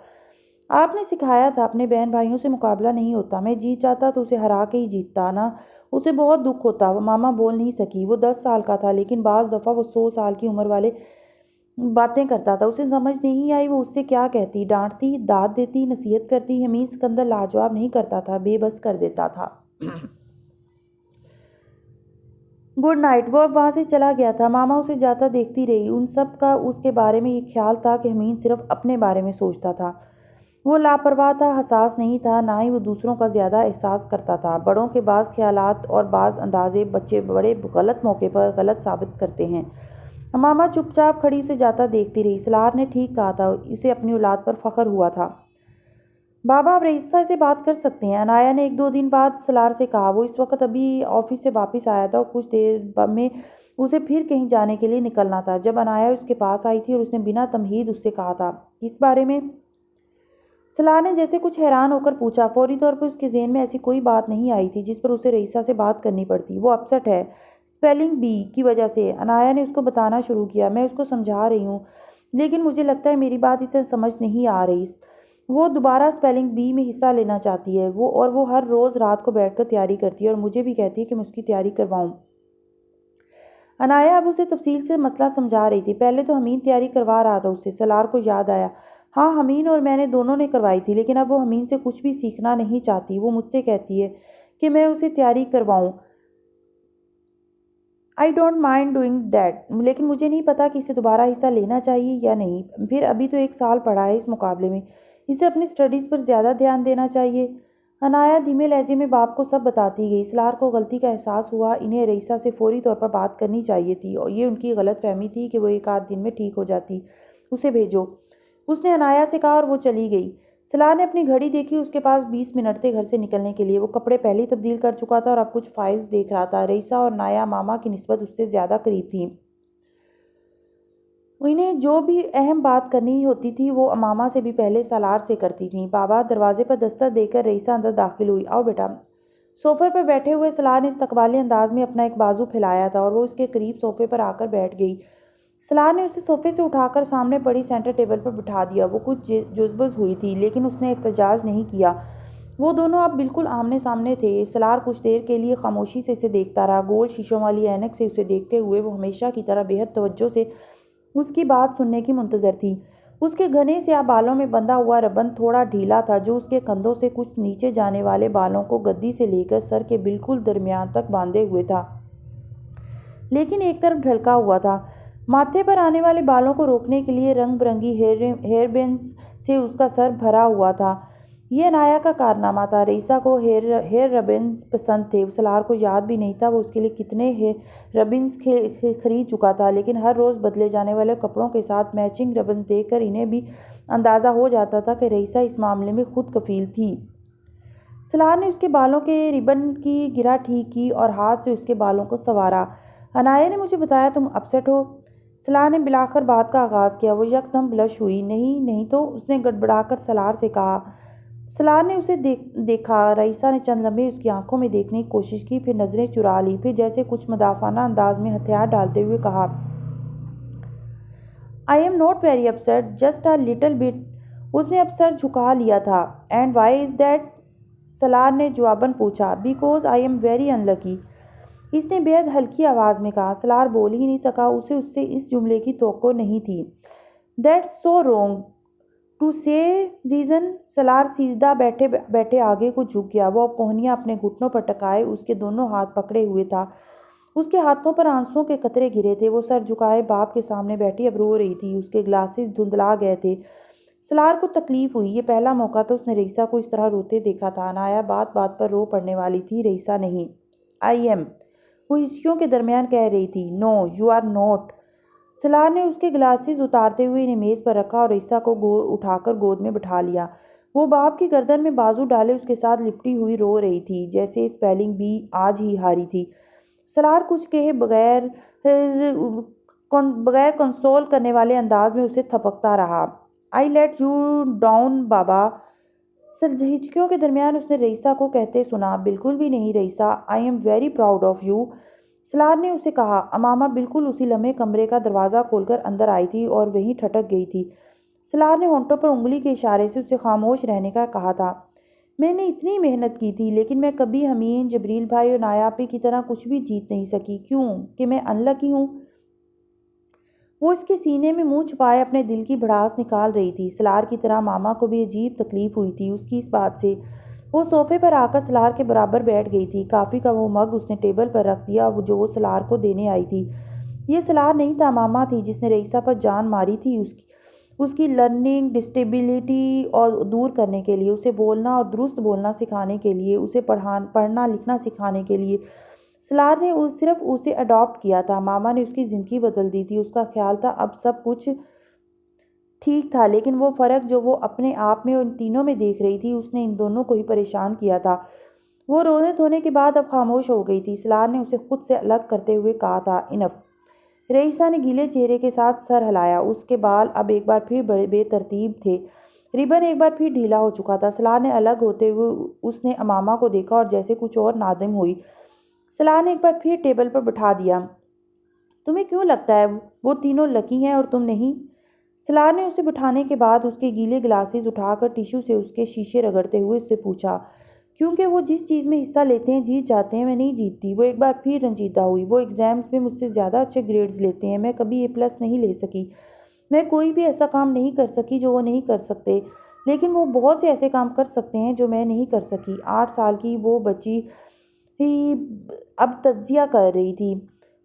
آپ نے سکھایا تھا اپنے بہن بھائیوں سے مقابلہ نہیں ہوتا، میں جیت جاتا تو اسے ہرا کے ہی جیتتا نا، اسے بہت دکھ ہوتا۔ امامہ بول نہیں سکی۔ وہ 10 سال کا تھا، لیکن بعض دفعہ وہ 100 سال کی عمر والے باتیں کرتا تھا۔ اسے سمجھ نہیں آئی وہ اس سے کیا کہتی، ڈانٹتی، داد دیتی، نصیحت کرتی۔ حمید سکندر لاجواب نہیں کرتا تھا، بے بس کر دیتا تھا۔ Good night. وہ اب وہاں سے چلا گیا تھا۔ ماما اسے جاتا دیکھتی رہی۔ ان سب کا اس کے بارے میں یہ خیال تھا کہ حمید صرف اپنے بارے میں سوچتا تھا۔ وہ لاپرواہ تھا، حساس نہیں تھا، نہ ہی وہ دوسروں کا زیادہ احساس کرتا تھا۔ بڑوں کے بعض خیالات اور بعض اندازے بچے بڑے غلط موقع پر غلط ثابت کرتے ہیں۔ ماما چپ چاپ کھڑی اسے جاتا دیکھتی رہی۔ سلار نے ٹھیک کہا تھا، اسے اپنی اولاد پر فخر ہوا تھا۔ بابا آپ رئیسہ سے بات کر سکتے ہیں، عنایا نے 1-2 دن بعد سلار سے کہا۔ وہ اس وقت ابھی آفس سے واپس آیا تھا اور کچھ دیر میں اسے پھر کہیں جانے کے لیے نکلنا تھا۔ جب عنایا اس کے پاس آئی تھی اور اس نے بنا تمہید اس سے کہا تھا، کس بارے میں؟ سلار نے جیسے کچھ حیران ہو کر پوچھا۔ فوری طور پر اس کے ذہن میں ایسی کوئی بات نہیں آئی تھی جس پر اسے رئیسہ سے بات کرنی پڑتی۔ وہ اپسٹ ہے، اسپیلنگ بی کی وجہ سے۔ عنایا نے اس کو بتانا شروع کیا۔ میں اس کو سمجھا رہی ہوں، لیکن مجھے لگتا ہے میری بات اسے سمجھ نہیں آ رہی۔ وہ دوبارہ اسپیلنگ بی میں حصہ لینا چاہتی ہے، اور وہ ہر روز رات کو بیٹھ کر تیاری کرتی ہے اور مجھے بھی کہتی ہے کہ میں اس کی تیاری کرواؤں۔ عنایا اب اسے تفصیل سے مسئلہ سمجھا رہی تھی۔ پہلے تو حمید تیاری کروا رہا تھا اس سے۔ سلار کو یاد آیا، ہاں حمید اور میں نے دونوں نے کروائی تھی، لیکن اب وہ حمید سے کچھ بھی سیکھنا نہیں چاہتی۔ وہ مجھ سے کہتی ہے کہ میں اسے تیاری کرواؤں۔ I don't mind doing that، لیکن مجھے نہیں پتا کہ اسے دوبارہ حصہ لینا چاہیے یا نہیں۔ پھر ابھی تو 1 سال پڑھا ہے اس مقابلے میں، اسے اپنی اسٹڈیز پر زیادہ دھیان دینا چاہیے۔ عنایا دھیمے لہجے میں باپ کو سب بتاتی گئی۔ سلار کو غلطی کا احساس ہوا۔ انہیں رئیسہ سے فوری طور پر بات کرنی چاہیے تھی، اور یہ ان کی غلط فہمی تھی کہ وہ 1-8 دن میں ٹھیک ہو جاتی۔ اسے بھیجو، اس نے عنایا سے کہا، اور وہ چلی گئی۔ سلار نے اپنی گھڑی دیکھی، اس کے پاس 20 منٹ تھے گھر سے نکلنے کے لیے۔ وہ کپڑے پہلے ہی تبدیل کر چکا تھا اور اب کچھ فائلز دیکھ رہا تھا۔ رئیسہ اور عنایا ماما کی نسبت اس سے زیادہ قریب تھیں۔ انہیں جو بھی اہم بات کرنی ہوتی تھی وہ ماما سے بھی پہلے سلار سے کرتی تھیں۔ بابا دروازے پر دستک دے کر رئیسہ اندر داخل ہوئی۔ آؤ بیٹا۔ صوفے پر بیٹھے ہوئے سلار نے استقبالی انداز میں اپنا ایک بازو پھیلایا تھا اور وہ اس کے قریب صوفے پر آ کر بیٹھ گئی۔ سلار نے اسے صوفے سے اٹھا کر سامنے پڑی سینٹر ٹیبل پر بٹھا دیا۔ وہ کچھ جزبز ہوئی تھی، لیکن اس نے احتجاج نہیں کیا۔ وہ دونوں اب بالکل آمنے سامنے تھے۔ سلار کچھ دیر کے لیے خاموشی سے اسے دیکھتا رہا۔ گول شیشوں والی اینک سے اسے دیکھتے ہوئے وہ ہمیشہ کی طرح بے حد توجہ سے اس کی بات سننے کی منتظر تھی۔ اس کے گھنے سیاہ بالوں میں بندھا ہوا ربن تھوڑا ڈھیلا تھا جو اس کے کندھوں سے کچھ نیچے جانے والے بالوں کو گدی سے لے کر سر کے بالکل درمیان تک باندھے ہوئے تھا، لیکن ایک طرف ڈھلکا ہوا تھا۔ ماتھے پر آنے والے بالوں کو روکنے کے لیے رنگ برنگی ہیئر بینز سے اس کا سر بھرا ہوا تھا۔ یہ عنایا کا کارنامہ تھا۔ رئیسہ کو ہیئر ربنز پسند تھے۔ سلار کو یاد بھی نہیں تھا وہ اس کے لیے کتنے ربنز خرید چکا تھا، لیکن ہر روز بدلے جانے والے کپڑوں کے ساتھ میچنگ ربنز دیکھ کر انہیں بھی اندازہ ہو جاتا تھا کہ رئیسہ اس معاملے میں خود کفیل تھی۔ سلار نے اس کے بالوں کے ربن کی گرہ ٹھیک کی اور ہاتھ سے اس کے بالوں کو سنوارا۔ عنایا نے مجھے بتایا تم اپسٹ ہو؟ سلار نے بلاخر بات کا آغاز کیا۔ وہ یکدم بلش ہوئی۔ نہیں تو، اس نے گڑبڑا کر سلار سے کہا۔ سلار نے اسے دیکھا۔ رئیسہ نے چند لمحے اس کی آنکھوں میں دیکھنے کی کوشش کی، پھر نظریں چرا لی، پھر جیسے کچھ مدافعانہ انداز میں ہتھیار ڈالتے ہوئے کہا، I am not very upset, just a little bit۔ اس نے اب سر جھکا لیا تھا۔ And why is that؟ سلار نے جواباً پوچھا۔ Because I am very unlucky۔ اس نے بے حد ہلکی آواز میں کہا۔ سلار بول ہی نہیں سکا۔ اسے اس سے اس جملے کی توقع نہیں تھی۔ That's so wrong to say reason۔ سلار سیدھا بیٹھے آگے کو جھک گیا۔ وہ اب کوہنیاں اپنے گھٹنوں پر ٹکائے اس کے دونوں ہاتھ پکڑے ہوئے تھا۔ اس کے ہاتھوں پر آنسوؤں کے قطرے گرے تھے۔ وہ سر جھکائے باپ کے سامنے بیٹھی اب رو رہی تھی۔ اس کے گلاسز دھندلا گئے تھے۔ سلار کو تکلیف ہوئی۔ یہ پہلا موقع تھا اس نے رئیسہ کو اس طرح روتے دیکھا تھا۔ عنایا بات بات پر رو پڑنے والی تھی، رئیسہ نہیں۔ I am، وہ ہچکیوں کے درمیان کہہ رہی تھی۔ No you are not۔ سلار نے اس کے گلاسز اتارتے ہوئے انہیں میز پر رکھا اور رئیسہ کو اٹھا کر گود میں بٹھا لیا۔ وہ باپ کی گردن میں بازو ڈالے اس کے ساتھ لپٹی ہوئی رو رہی تھی، جیسے اسپیلنگ بی آج ہی ہاری تھی۔ سلار کچھ کہے بغیر کنسول کرنے والے انداز میں اسے تھپکتا رہا۔ I let you down بابا۔ ہچکیوں کے درمیان اس نے رئیسہ کو کہتے سنا۔ بالکل بھی نہیں Raeesa, I am very proud of you۔ سلار نے اسے کہا۔ امامہ بالکل اسی لمحے کمرے کا دروازہ کھول کر اندر آئی تھی اور وہیں ٹھٹک گئی تھی۔ سلار نے ہونٹوں پر انگلی کے اشارے سے اسے خاموش رہنے کا کہا تھا۔ میں نے اتنی محنت کی تھی، لیکن میں کبھی حمین، جبریل بھائی اور عنایا آپی کی طرح کچھ بھی جیت نہیں سکی۔ کیوں کہ میں انلکی ہوں؟ وہ اس کے سینے میں منہ چھپائے اپنے دل کی بھڑاس نکال رہی تھی۔ سلار کی طرح ماما کو بھی عجیب تکلیف ہوئی تھی اس کی اس بات سے۔ وہ صوفے پر آ کر سلار کے برابر بیٹھ گئی تھی۔ کافی کا وہ مگ اس نے ٹیبل پر رکھ دیا جو وہ سلار کو دینے آئی تھی۔ یہ سلار نہیں تھا، ماما تھی جس نے رئیسہ پر جان ماری تھی اس کی لرننگ ڈسٹیبلٹی اور دور کرنے کے لیے، اسے بولنا اور درست بولنا سکھانے کے لیے، اسے پڑھنا لکھنا سکھانے کے لیے۔ سلار نے صرف اسے اڈاپٹ کیا تھا۔ ماما نے اس کی زندگی بدل دی تھی۔ اس کا خیال تھا اب سب کچھ ٹھیک تھا، لیکن وہ فرق جو وہ اپنے آپ میں ان تینوں میں دیکھ رہی تھی اس نے ان دونوں کو ہی پریشان کیا تھا۔ وہ رونے دھونے کے بعد اب خاموش ہو گئی تھی۔ سلار نے اسے خود سے الگ کرتے ہوئے کہا تھا، انف۔ رئیسہ نے گیلے چہرے کے ساتھ سر ہلایا۔ اس کے بال اب ایک بار پھر بے ترتیب تھے، ربن ایک بار پھر ڈھیلا ہو چکا تھا۔ سلار نے الگ ہوتے ہوئے اس نے امامہ کو دیکھا اور جیسے کچھ اور نادم ہوئی۔ سلار نے ایک بار پھر ٹیبل پر بٹھا دیا۔ تمہیں کیوں لگتا ہے وہ تینوں لکی ہیں اور تم نہیں؟ سلار نے اسے بٹھانے کے بعد اس کے گیلے گلاسز اٹھا کر ٹیشو سے اس کے شیشے رگڑتے ہوئے اس سے پوچھا۔ کیونکہ وہ جس چیز میں حصہ لیتے ہیں جیت جاتے ہیں، میں نہیں جیتتی۔ وہ ایک بار پھر رنجیدہ ہوئی۔ وہ ایگزامز میں مجھ سے زیادہ اچھے گریڈز لیتے ہیں، میں کبھی A+ نہیں لے سکی۔ میں کوئی بھی ایسا کام نہیں کر سکی جو وہ نہیں کر سکتے، لیکن وہ بہت سے ایسے کام کر سکتے ہیں جو میں نہیں کر سکی۔ 8 سال کی وہ بچی اب تجزیہ کر رہی تھی۔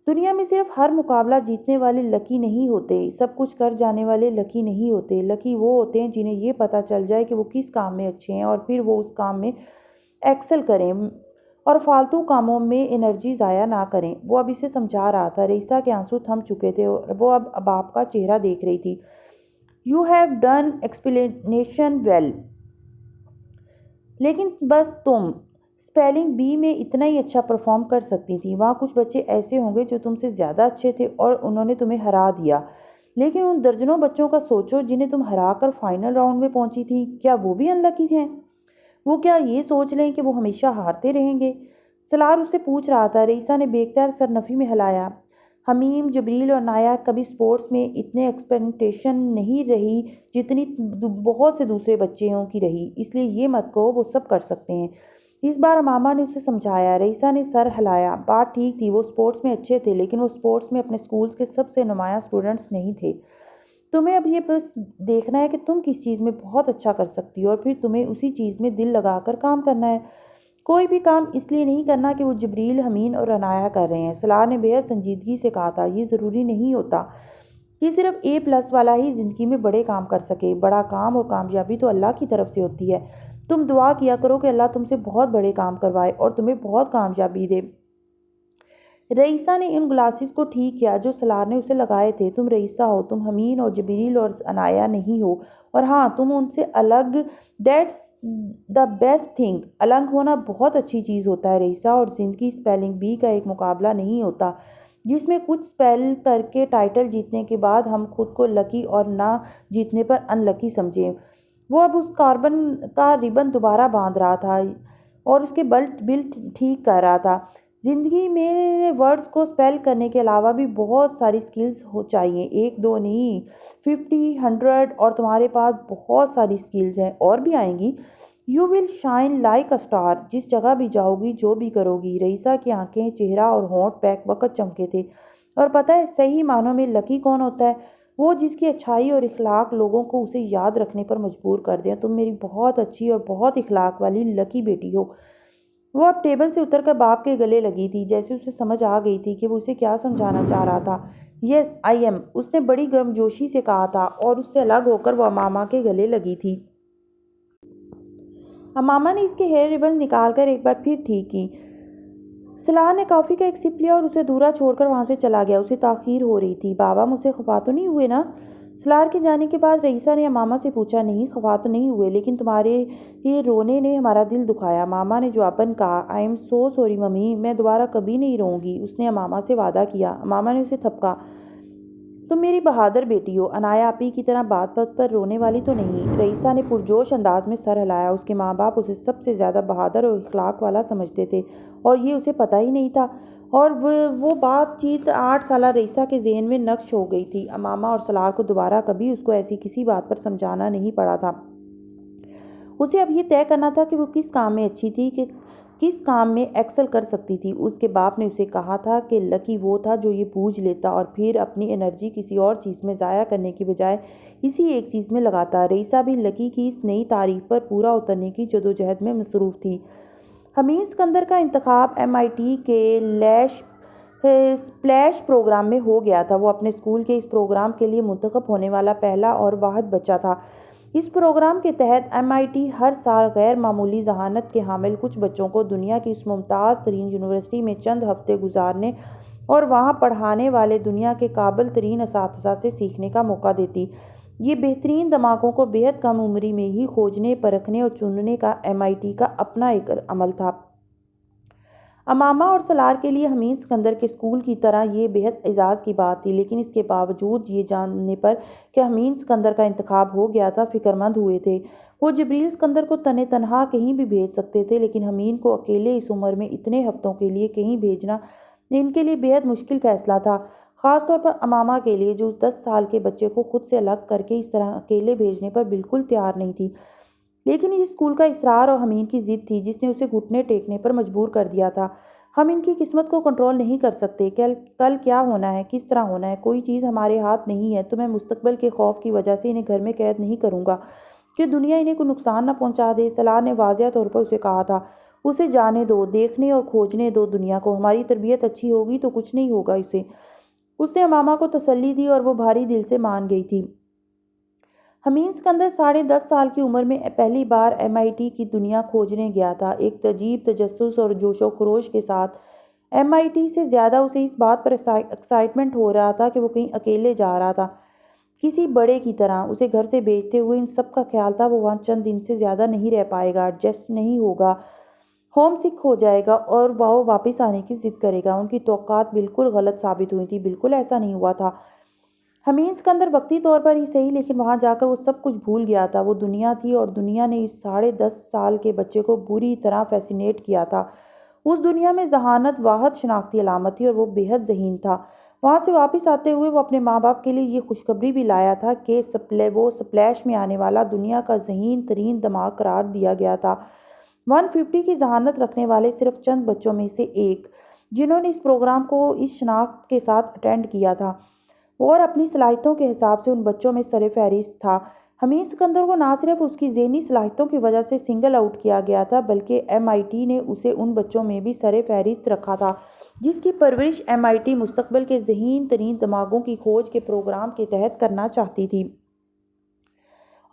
دنیا میں صرف ہر مقابلہ جیتنے والے لکی نہیں ہوتے، سب کچھ کر جانے والے لکی نہیں ہوتے۔ لکی وہ ہوتے ہیں جنہیں یہ پتہ چل جائے کہ وہ کس کام میں اچھے ہیں اور پھر وہ اس کام میں ایکسل کریں اور فالتو کاموں میں انرجی ضائع نہ کریں۔ وہ اب اسے سمجھا رہا تھا۔ رئیسہ کے آنسو تھم چکے تھے اور وہ اب باپ کا چہرہ دیکھ رہی تھی۔ You have done explanation well۔ لیکن بس تم اسپیلنگ بی میں اتنا ہی اچھا پرفارم کر سکتی تھی۔ وہاں کچھ بچے ایسے ہوں گے جو تم سے زیادہ اچھے تھے اور انہوں نے تمہیں ہرا دیا، لیکن ان درجنوں بچوں کا سوچو جنہیں تم ہرا کر فائنل راؤنڈ میں پہنچی تھی، کیا وہ بھی انلکی ہیں؟ وہ کیا یہ سوچ لیں کہ وہ ہمیشہ ہارتے رہیں گے؟ سلار اس سے پوچھ رہا تھا۔ رئیسہ نے بے اختیار سر نفی میں ہلایا۔ حمیم، جبریل اور عنایا کبھی سپورٹس میں اتنے ایکسپیکٹیشن نہیں رہی جتنی بہت سے دوسرے بچوں کی رہی، اس لیے یہ مت کہو وہ سب کر سکتے ہیں۔ اس بار امامہ نے اسے سمجھایا۔ رئیسہ نے سر ہلایا۔ بات ٹھیک تھی، وہ سپورٹس میں اچھے تھے، لیکن وہ سپورٹس میں اپنے سکولز کے سب سے نمایاں اسٹوڈنٹس نہیں تھے۔ تمہیں اب یہ بس دیکھنا ہے کہ تم کس چیز میں بہت اچھا کر سکتی ہو اور پھر تمہیں اسی چیز میں دل لگا کر کام کرنا ہے۔ کوئی بھی کام اس لیے نہیں کرنا کہ وہ جبریل، امین اور عنایا کر رہے ہیں۔ صلاح نے بے حد سنجیدگی سے کہا تھا، یہ ضروری نہیں ہوتا کہ صرف A+ والا ہی زندگی میں بڑے کام کر سکے۔ بڑا کام اور کامیابی تو اللہ کی طرف سے ہوتی ہے۔ تم دعا کیا کرو کہ اللہ تم سے بہت بڑے کام کروائے اور تمہیں بہت کامیابی دے۔ رئیسہ نے ان گلاسز کو ٹھیک کیا جو صلاح نے اسے لگائے تھے۔ تم رئیسہ ہو، تم امین اور جبریل اور عنایا نہیں ہو، اور ہاں تم ان سے الگ، دیٹس دا بیسٹ تھنگ۔ الگ ہونا بہت اچھی چیز ہوتا ہے رئیسہ، اور زندگی اسپیلنگ بی کا ایک مقابلہ نہیں ہوتا جس میں کچھ اسپیل کر کے ٹائٹل جیتنے کے بعد ہم خود کو لکی اور نہ جیتنے پر ان لکی سمجھیں۔ وہ اب اس کاربن کا ربن دوبارہ باندھ رہا تھا اور اس کے بلٹ ٹھیک کر رہا تھا۔ زندگی میں ورڈز کو اسپیل کرنے کے علاوہ بھی بہت ساری سکلز چاہیے، 1 2 نہیں، 50 100، اور تمہارے پاس بہت ساری سکلز ہیں اور بھی آئیں گی۔ You will shine like a star, جس جگہ بھی جاؤ گی، جو بھی کرو گی۔ رئیسہ کی آنکھیں، چہرہ اور ہونٹ بیک وقت چمکے تھے۔ اور پتہ ہے صحیح معنوں میں لکی کون ہوتا ہے؟ وہ جس کی اچھائی اور اخلاق لوگوں کو اسے یاد رکھنے پر مجبور کر دیں۔ تم میری بہت اچھی اور بہت اخلاق والی لکی بیٹی ہو۔ وہ اب ٹیبل سے اتر کر باپ کے گلے لگی تھی، جیسے اسے سمجھ آ گئی تھی کہ وہ اسے کیا سمجھانا چاہ رہا تھا۔ یس آئی ایم، اس نے بڑی گرمجوشی سے کہا تھا، اور اس سے الگ ہو کر وہ امامہ کے گلے لگی تھی۔ امامہ نے اس کے ہیئر ربنز نکال کر ایک بار پھر ٹھیک کی۔ صلاح نے کافی کا ایک سپ لیا اور اسے ادھورا چھوڑ کر وہاں سے چلا گیا۔ اسے تاخیر ہو رہی تھی۔ بابا مجھ سے خفا تو نہیں ہوئے نا؟ صلاح کے جانے کے بعد رئیسہ نے امامہ سے پوچھا۔ نہیں، خفا تو نہیں ہوئے، لیکن تمہارے یہ رونے نے ہمارا دل دکھایا۔ امامہ نے جواباً کہا، I am so sorry mummy, میں دوبارہ کبھی نہیں روؤں گی۔ اس نے امامہ سے وعدہ کیا۔ امامہ نے اسے تھپکا۔ تم میری بہادر بیٹی ہو، عنایا آپی کی طرح بات بات پر رونے والی تو نہیں۔ رئیسہ نے پرجوش انداز میں سر ہلایا۔ اس کے ماں باپ اسے سب سے زیادہ بہادر اور اخلاق والا سمجھتے تھے، اور یہ اسے پتہ ہی نہیں تھا، اور وہ بات چیت 8 سالہ رئیسہ کے ذہن میں نقش ہو گئی تھی۔ امامہ اور صلاح کو دوبارہ کبھی اس کو ایسی کسی بات پر سمجھانا نہیں پڑا تھا۔ اسے اب یہ طے کرنا تھا کہ وہ کس کام میں اچھی تھی، کہ کس کام میں ایکسل کر سکتی تھی۔ اس کے باپ نے اسے کہا تھا کہ لکی وہ تھا جو یہ بوجھ لیتا اور پھر اپنی انرجی کسی اور چیز میں ضائع کرنے کی بجائے اسی ایک چیز میں لگاتا۔ رئیسہ بھی لکی کی اس نئی تعریف پر پورا اترنے کی جدوجہد میں مصروف تھی۔ حمید اسکندر کا انتخاب MIT کے سپلیش پروگرام میں ہو گیا تھا۔ وہ اپنے اسکول کے اس پروگرام کے لیے منتخب ہونے والا پہلا اور واحد بچہ تھا۔ اس پروگرام کے تحت MIT ہر سال غیر معمولی ذہانت کے حامل کچھ بچوں کو دنیا کی اس ممتاز ترین یونیورسٹی میں چند ہفتے گزارنے اور وہاں پڑھانے والے دنیا کے قابل ترین اساتذہ سے سیکھنے کا موقع دیتی۔ یہ بہترین دماغوں کو بے حد کم عمری میں ہی کھوجنے، پرکھنے اور چننے کا MIT کا اپنا ایک عمل تھا۔ امامہ اور صلاح کے لیے حمید اسکندر کے اسکول کی طرح یہ بے حد اعزاز کی بات تھی، لیکن اس کے باوجود یہ جاننے پر کہ حمید اسکندر کا انتخاب ہو گیا تھا فکر مند ہوئے تھے۔ وہ جبریل اسکندر کو تنِ تنہا کہیں بھی بھیج سکتے تھے، لیکن حمید کو اکیلے اس عمر میں اتنے ہفتوں کے لیے کہیں بھیجنا ان کے لیے بے حد مشکل فیصلہ تھا، خاص طور پر امامہ کے لیے جو اس 10 سال کے بچے کو خود سے الگ کر کے اس طرح اکیلے بھیجنے پر بالکل تیار نہیں تھی۔ لیکن یہ اسکول کا اصرار اور حمید کی ضد تھی جس نے اسے گھٹنے ٹیکنے پر مجبور کر دیا تھا۔ ہم ان کی قسمت کو کنٹرول نہیں کر سکتے، کل کیا ہونا ہے، کس طرح ہونا ہے، کوئی چیز ہمارے ہاتھ نہیں ہے۔ تو میں مستقبل کے خوف کی وجہ سے انہیں گھر میں قید نہیں کروں گا کہ دنیا انہیں کوئی نقصان نہ پہنچا دے۔ صلاح نے واضح طور پر اسے کہا تھا، اسے جانے دو، دیکھنے اور کھوجنے دو دنیا کو، ہماری تربیت اچھی ہوگی تو کچھ نہیں ہوگا اسے۔ اس نے امامہ کو تسلی دی اور وہ بھاری دل سے مان گئی تھی۔ حمید اسکندر 10.5 سال کی عمر میں پہلی بار MIT کی دنیا کھوجنے گیا تھا، ایک عجیب تجسس اور جوش و خروش کے ساتھ۔ MIT سے زیادہ اسے اس بات پر ایکسائٹمنٹ ہو رہا تھا کہ وہ کہیں اکیلے جا رہا تھا، کسی بڑے کی طرح۔ اسے گھر سے بھیجتے ہوئے ان سب کا خیال تھا وہ وہاں چند دن سے زیادہ نہیں رہ پائے گا، ایڈجسٹ نہیں ہوگا، ہوم سک ہو جائے گا اور وہ واپس آنے کی ضد کرے گا۔ ان کی توقعات بالکل غلط ثابت ہوئی تھیں، بالکل ایسا نہیں ہوا تھا۔ حمید اسکندر وقتی طور پر ہی صحیح، لیکن وہاں جا کر وہ سب کچھ بھول گیا تھا۔ وہ دنیا تھی اور دنیا نے اس 10.5 سال کے بچے کو بری طرح فیسینیٹ کیا تھا۔ اس دنیا میں ذہانت واحد شناختی علامت تھی اور وہ بے حد ذہین تھا۔ وہاں سے واپس آتے ہوئے وہ اپنے ماں باپ کے لیے یہ خوشخبری بھی لایا تھا کہ وہ سپلیش میں آنے والا دنیا کا ذہین ترین دماغ قرار دیا گیا تھا، 150 کی ذہانت رکھنے والے صرف چند بچوں میں سے ایک، جنہوں نے اس پروگرام کو اس شناخت کے ساتھ اٹینڈ کیا تھا۔ اور اپنی صلاحیتوں کے حساب سے ان بچوں میں سر فہرست تھا۔ حمید سکندر کو نہ صرف اس کی ذہنی صلاحیتوں کی وجہ سے سنگل آؤٹ کیا گیا تھا بلکہ MIT نے اسے ان بچوں میں بھی سر فہرست رکھا تھا جس کی پرورش MIT مستقبل کے ذہین ترین دماغوں کی کھوج کے پروگرام کے تحت کرنا چاہتی تھی۔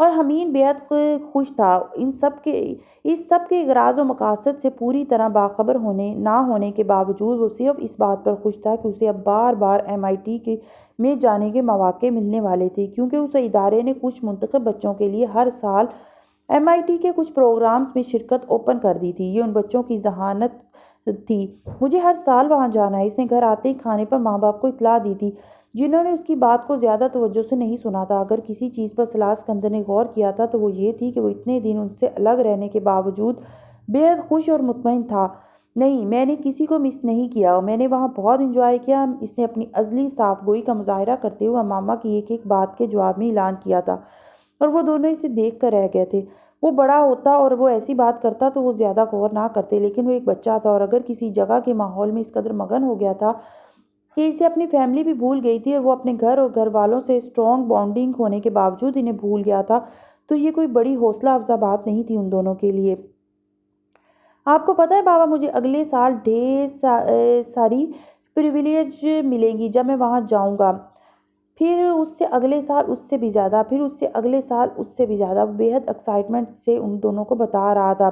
اور حمید بیحد خوش تھا اس سب کے اغراض و مقاصد سے پوری طرح باخبر نہ ہونے کے باوجود وہ صرف اس بات پر خوش تھا کہ اسے اب بار بار MIT میں جانے کے مواقع ملنے والے تھے، کیونکہ اس ادارے نے کچھ منتخب بچوں کے لیے ہر سال MIT کے کچھ پروگرامز میں شرکت اوپن کر دی تھی۔ یہ ان بچوں کی ذہانت تھی۔ مجھے ہر سال وہاں جانا ہے، اس نے گھر آتے ہی کھانے پر ماں باپ کو اطلاع دی تھی، جنہوں نے اس کی بات کو زیادہ توجہ سے نہیں سنا تھا۔ اگر کسی چیز پر سلار سکندر نے غور کیا تھا تو وہ یہ تھی کہ وہ اتنے دن ان سے الگ رہنے کے باوجود بے حد خوش اور مطمئن تھا۔ نہیں، میں نے کسی کو مس نہیں کیا، میں نے وہاں بہت انجوائے کیا، اس نے اپنی ازلی صاف گوئی کا مظاہرہ کرتے ہوئے ماما کی ایک ایک بات کے جواب میں اعلان کیا تھا، اور وہ دونوں اسے دیکھ کر رہ گئے تھے۔ وہ بڑا ہوتا اور وہ ایسی بات کرتا تو وہ زیادہ غور نہ کرتے، لیکن وہ ایک بچہ تھا اور اگر کسی جگہ کے ماحول میں اس قدر مگن ہو گیا تھا کہ اسے اپنی فیملی بھی بھول گئی تھی اور وہ اپنے گھر اور گھر والوں سے اسٹرانگ بانڈنگ ہونے کے باوجود انہیں بھول گیا تھا، تو یہ کوئی بڑی حوصلہ افزا بات نہیں تھی ان دونوں کے لیے۔ آپ کو پتہ ہے بابا، مجھے اگلے سال ڈھیر ساری پریویلیج ملیں گی جب میں وہاں جاؤں گا، پھر اس سے اگلے سال اس سے بھی زیادہ، پھر اس سے اگلے سال اس سے بھی زیادہ۔ وہ بے حد ایکسائٹمنٹ سے ان دونوں کو بتا رہا تھا،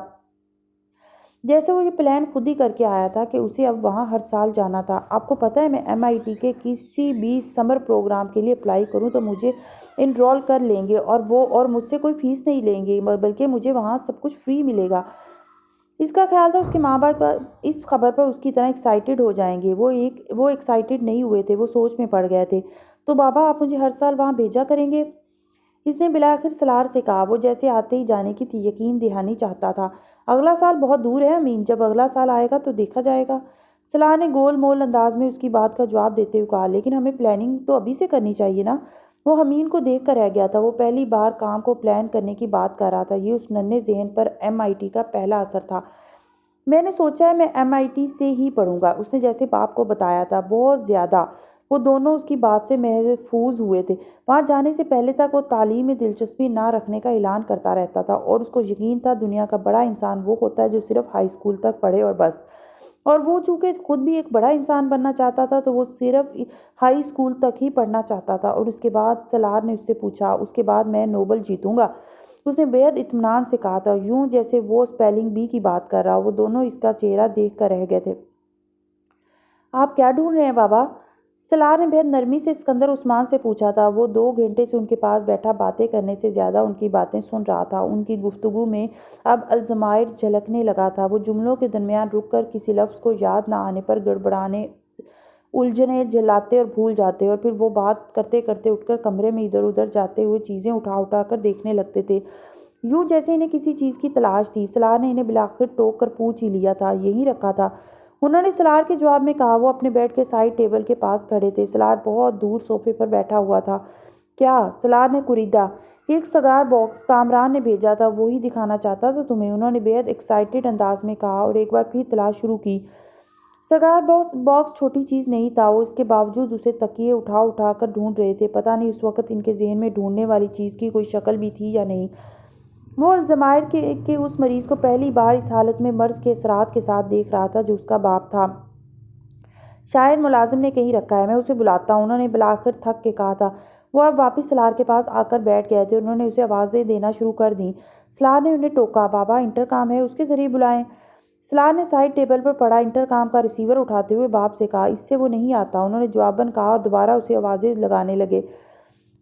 جیسے وہ یہ پلان خود ہی کر کے آیا تھا کہ اسے اب وہاں ہر سال جانا تھا۔ آپ کو پتہ ہے، میں MIT کے کسی بھی سمر پروگرام کے لیے اپلائی کروں تو مجھے انرول کر لیں گے اور مجھ سے کوئی فیس نہیں لیں گے، بلکہ مجھے وہاں سب کچھ فری ملے گا۔ اس کا خیال تھا اس کے ماں باپ اس خبر پر اس کی طرح ایکسائٹڈ ہو جائیں گے۔ وہ ایکسائٹڈ نہیں ہوئے تھے، وہ سوچ میں پڑ گئے تھے۔ تو بابا، آپ مجھے ہر سال وہاں بھیجا کریں گے؟ اس نے بلاخر سلار سے کہا، وہ جیسے آتے ہی جانے کی یقین دہانی چاہتا تھا۔ اگلا سال بہت دور ہے امین، جب اگلا سال آئے گا تو دیکھا جائے گا۔ سلار نے گول مول انداز میں اس کی بات کا جواب دیتے ہوئے کہا، لیکن ہمیں پلاننگ تو ابھی سے کرنی چاہیے نا۔ وہ حمید کو دیکھ کر رہ گیا تھا۔ وہ پہلی بار کام کو پلان کرنے کی بات کر رہا تھا۔ یہ اس ننھے ذہن پر MIT کا پہلا اثر تھا۔ میں نے سوچا ہے میں MIT سے ہی پڑھوں گا، اس نے جیسے باپ کو بتایا تھا، بہت زیادہ۔ وہ دونوں اس کی بات سے محظوظ ہوئے تھے۔ وہاں جانے سے پہلے تک وہ تعلیم میں دلچسپی نہ رکھنے کا اعلان کرتا رہتا تھا، اور اس کو یقین تھا دنیا کا بڑا انسان وہ ہوتا ہے جو صرف ہائی اسکول تک پڑھے اور بس۔ اور وہ چونکہ خود بھی ایک بڑا انسان بننا چاہتا تھا تو وہ صرف ہائی اسکول تک ہی پڑھنا چاہتا تھا۔ اور اس کے بعد سلار نے اس سے پوچھا، اس کے بعد میں نوبل جیتوں گا؟ اس نے بے حد اطمینان سے کہا تھا، یوں جیسے وہ اسپیلنگ بی کی بات کر رہا۔ وہ دونوں اس کا چہرہ دیکھ کر رہ گئے تھے۔ آپ کیا ڈھونڈ رہے ہیں بابا؟ سلار نے بہت نرمی سے سکندر عثمان سے پوچھا تھا۔ وہ 2 گھنٹے سے ان کے پاس بیٹھا باتیں کرنے سے زیادہ ان کی باتیں سن رہا تھا۔ ان کی گفتگو میں اب الزائمر جھلکنے لگا تھا۔ وہ جملوں کے درمیان رک کر کسی لفظ کو یاد نہ آنے پر گڑبڑانے، الجھنیں جھلاتے اور بھول جاتے، اور پھر وہ بات کرتے کرتے اٹھ کر کمرے میں ادھر ادھر جاتے ہوئے چیزیں اٹھا کر دیکھنے لگتے تھے، یوں جیسے انہیں کسی چیز کی تلاش تھی۔ سلار نے انہیں بلاخر ٹوک کر پوچھ ہی لیا تھا، یہیں رکھا تھا؟ انہوں نے سلار کے جواب میں کہا۔ وہ اپنے بیڈ کے سائڈ ٹیبل کے پاس کھڑے تھے۔ سلار بہت دور صوفے پر بیٹھا ہوا تھا۔ کیا؟ سلار نے کوریدا۔ ایک سگار باکس کامران نے بھیجا تھا، وہی دکھانا چاہتا تھا تمہیں، انہوں نے بے حد ایکسائٹڈ انداز میں کہا، اور ایک بار پھر تلاش شروع کی۔ سگار باکس چھوٹی چیز نہیں تھا، وہ اس کے باوجود اسے تکیے اٹھا کر ڈھونڈ رہے تھے۔ پتہ نہیں اس وقت ان کے ذہن میں ڈھونڈنے والی چیز کی کوئی شکل بھی تھی یا نہیں۔ وہ الزائمر کے اس مریض کو پہلی بار اس حالت میں مرض کے اثرات کے ساتھ دیکھ رہا تھا جو اس کا باپ تھا۔ شاید ملازم نے کہیں رکھا ہے، میں اسے بلاتا ہوں، انہوں نے بلاخر تھک کے کہا تھا۔ وہ اب واپس سلار کے پاس آ کر بیٹھ گئے تھے۔ انہوں نے اسے آوازیں دینا شروع کر دیں۔ سلار نے انہیں ٹوکا، بابا انٹرکام ہے، اس کے ذریعے بلائیں۔ سلار نے سائڈ ٹیبل پر پڑا انٹرکام کا ریسیور اٹھاتے ہوئے باپ سے کہا، اس سے وہ نہیں آتا، انہوں نے جواباً کہا، اور دوبارہ اسے آوازیں لگانے لگے۔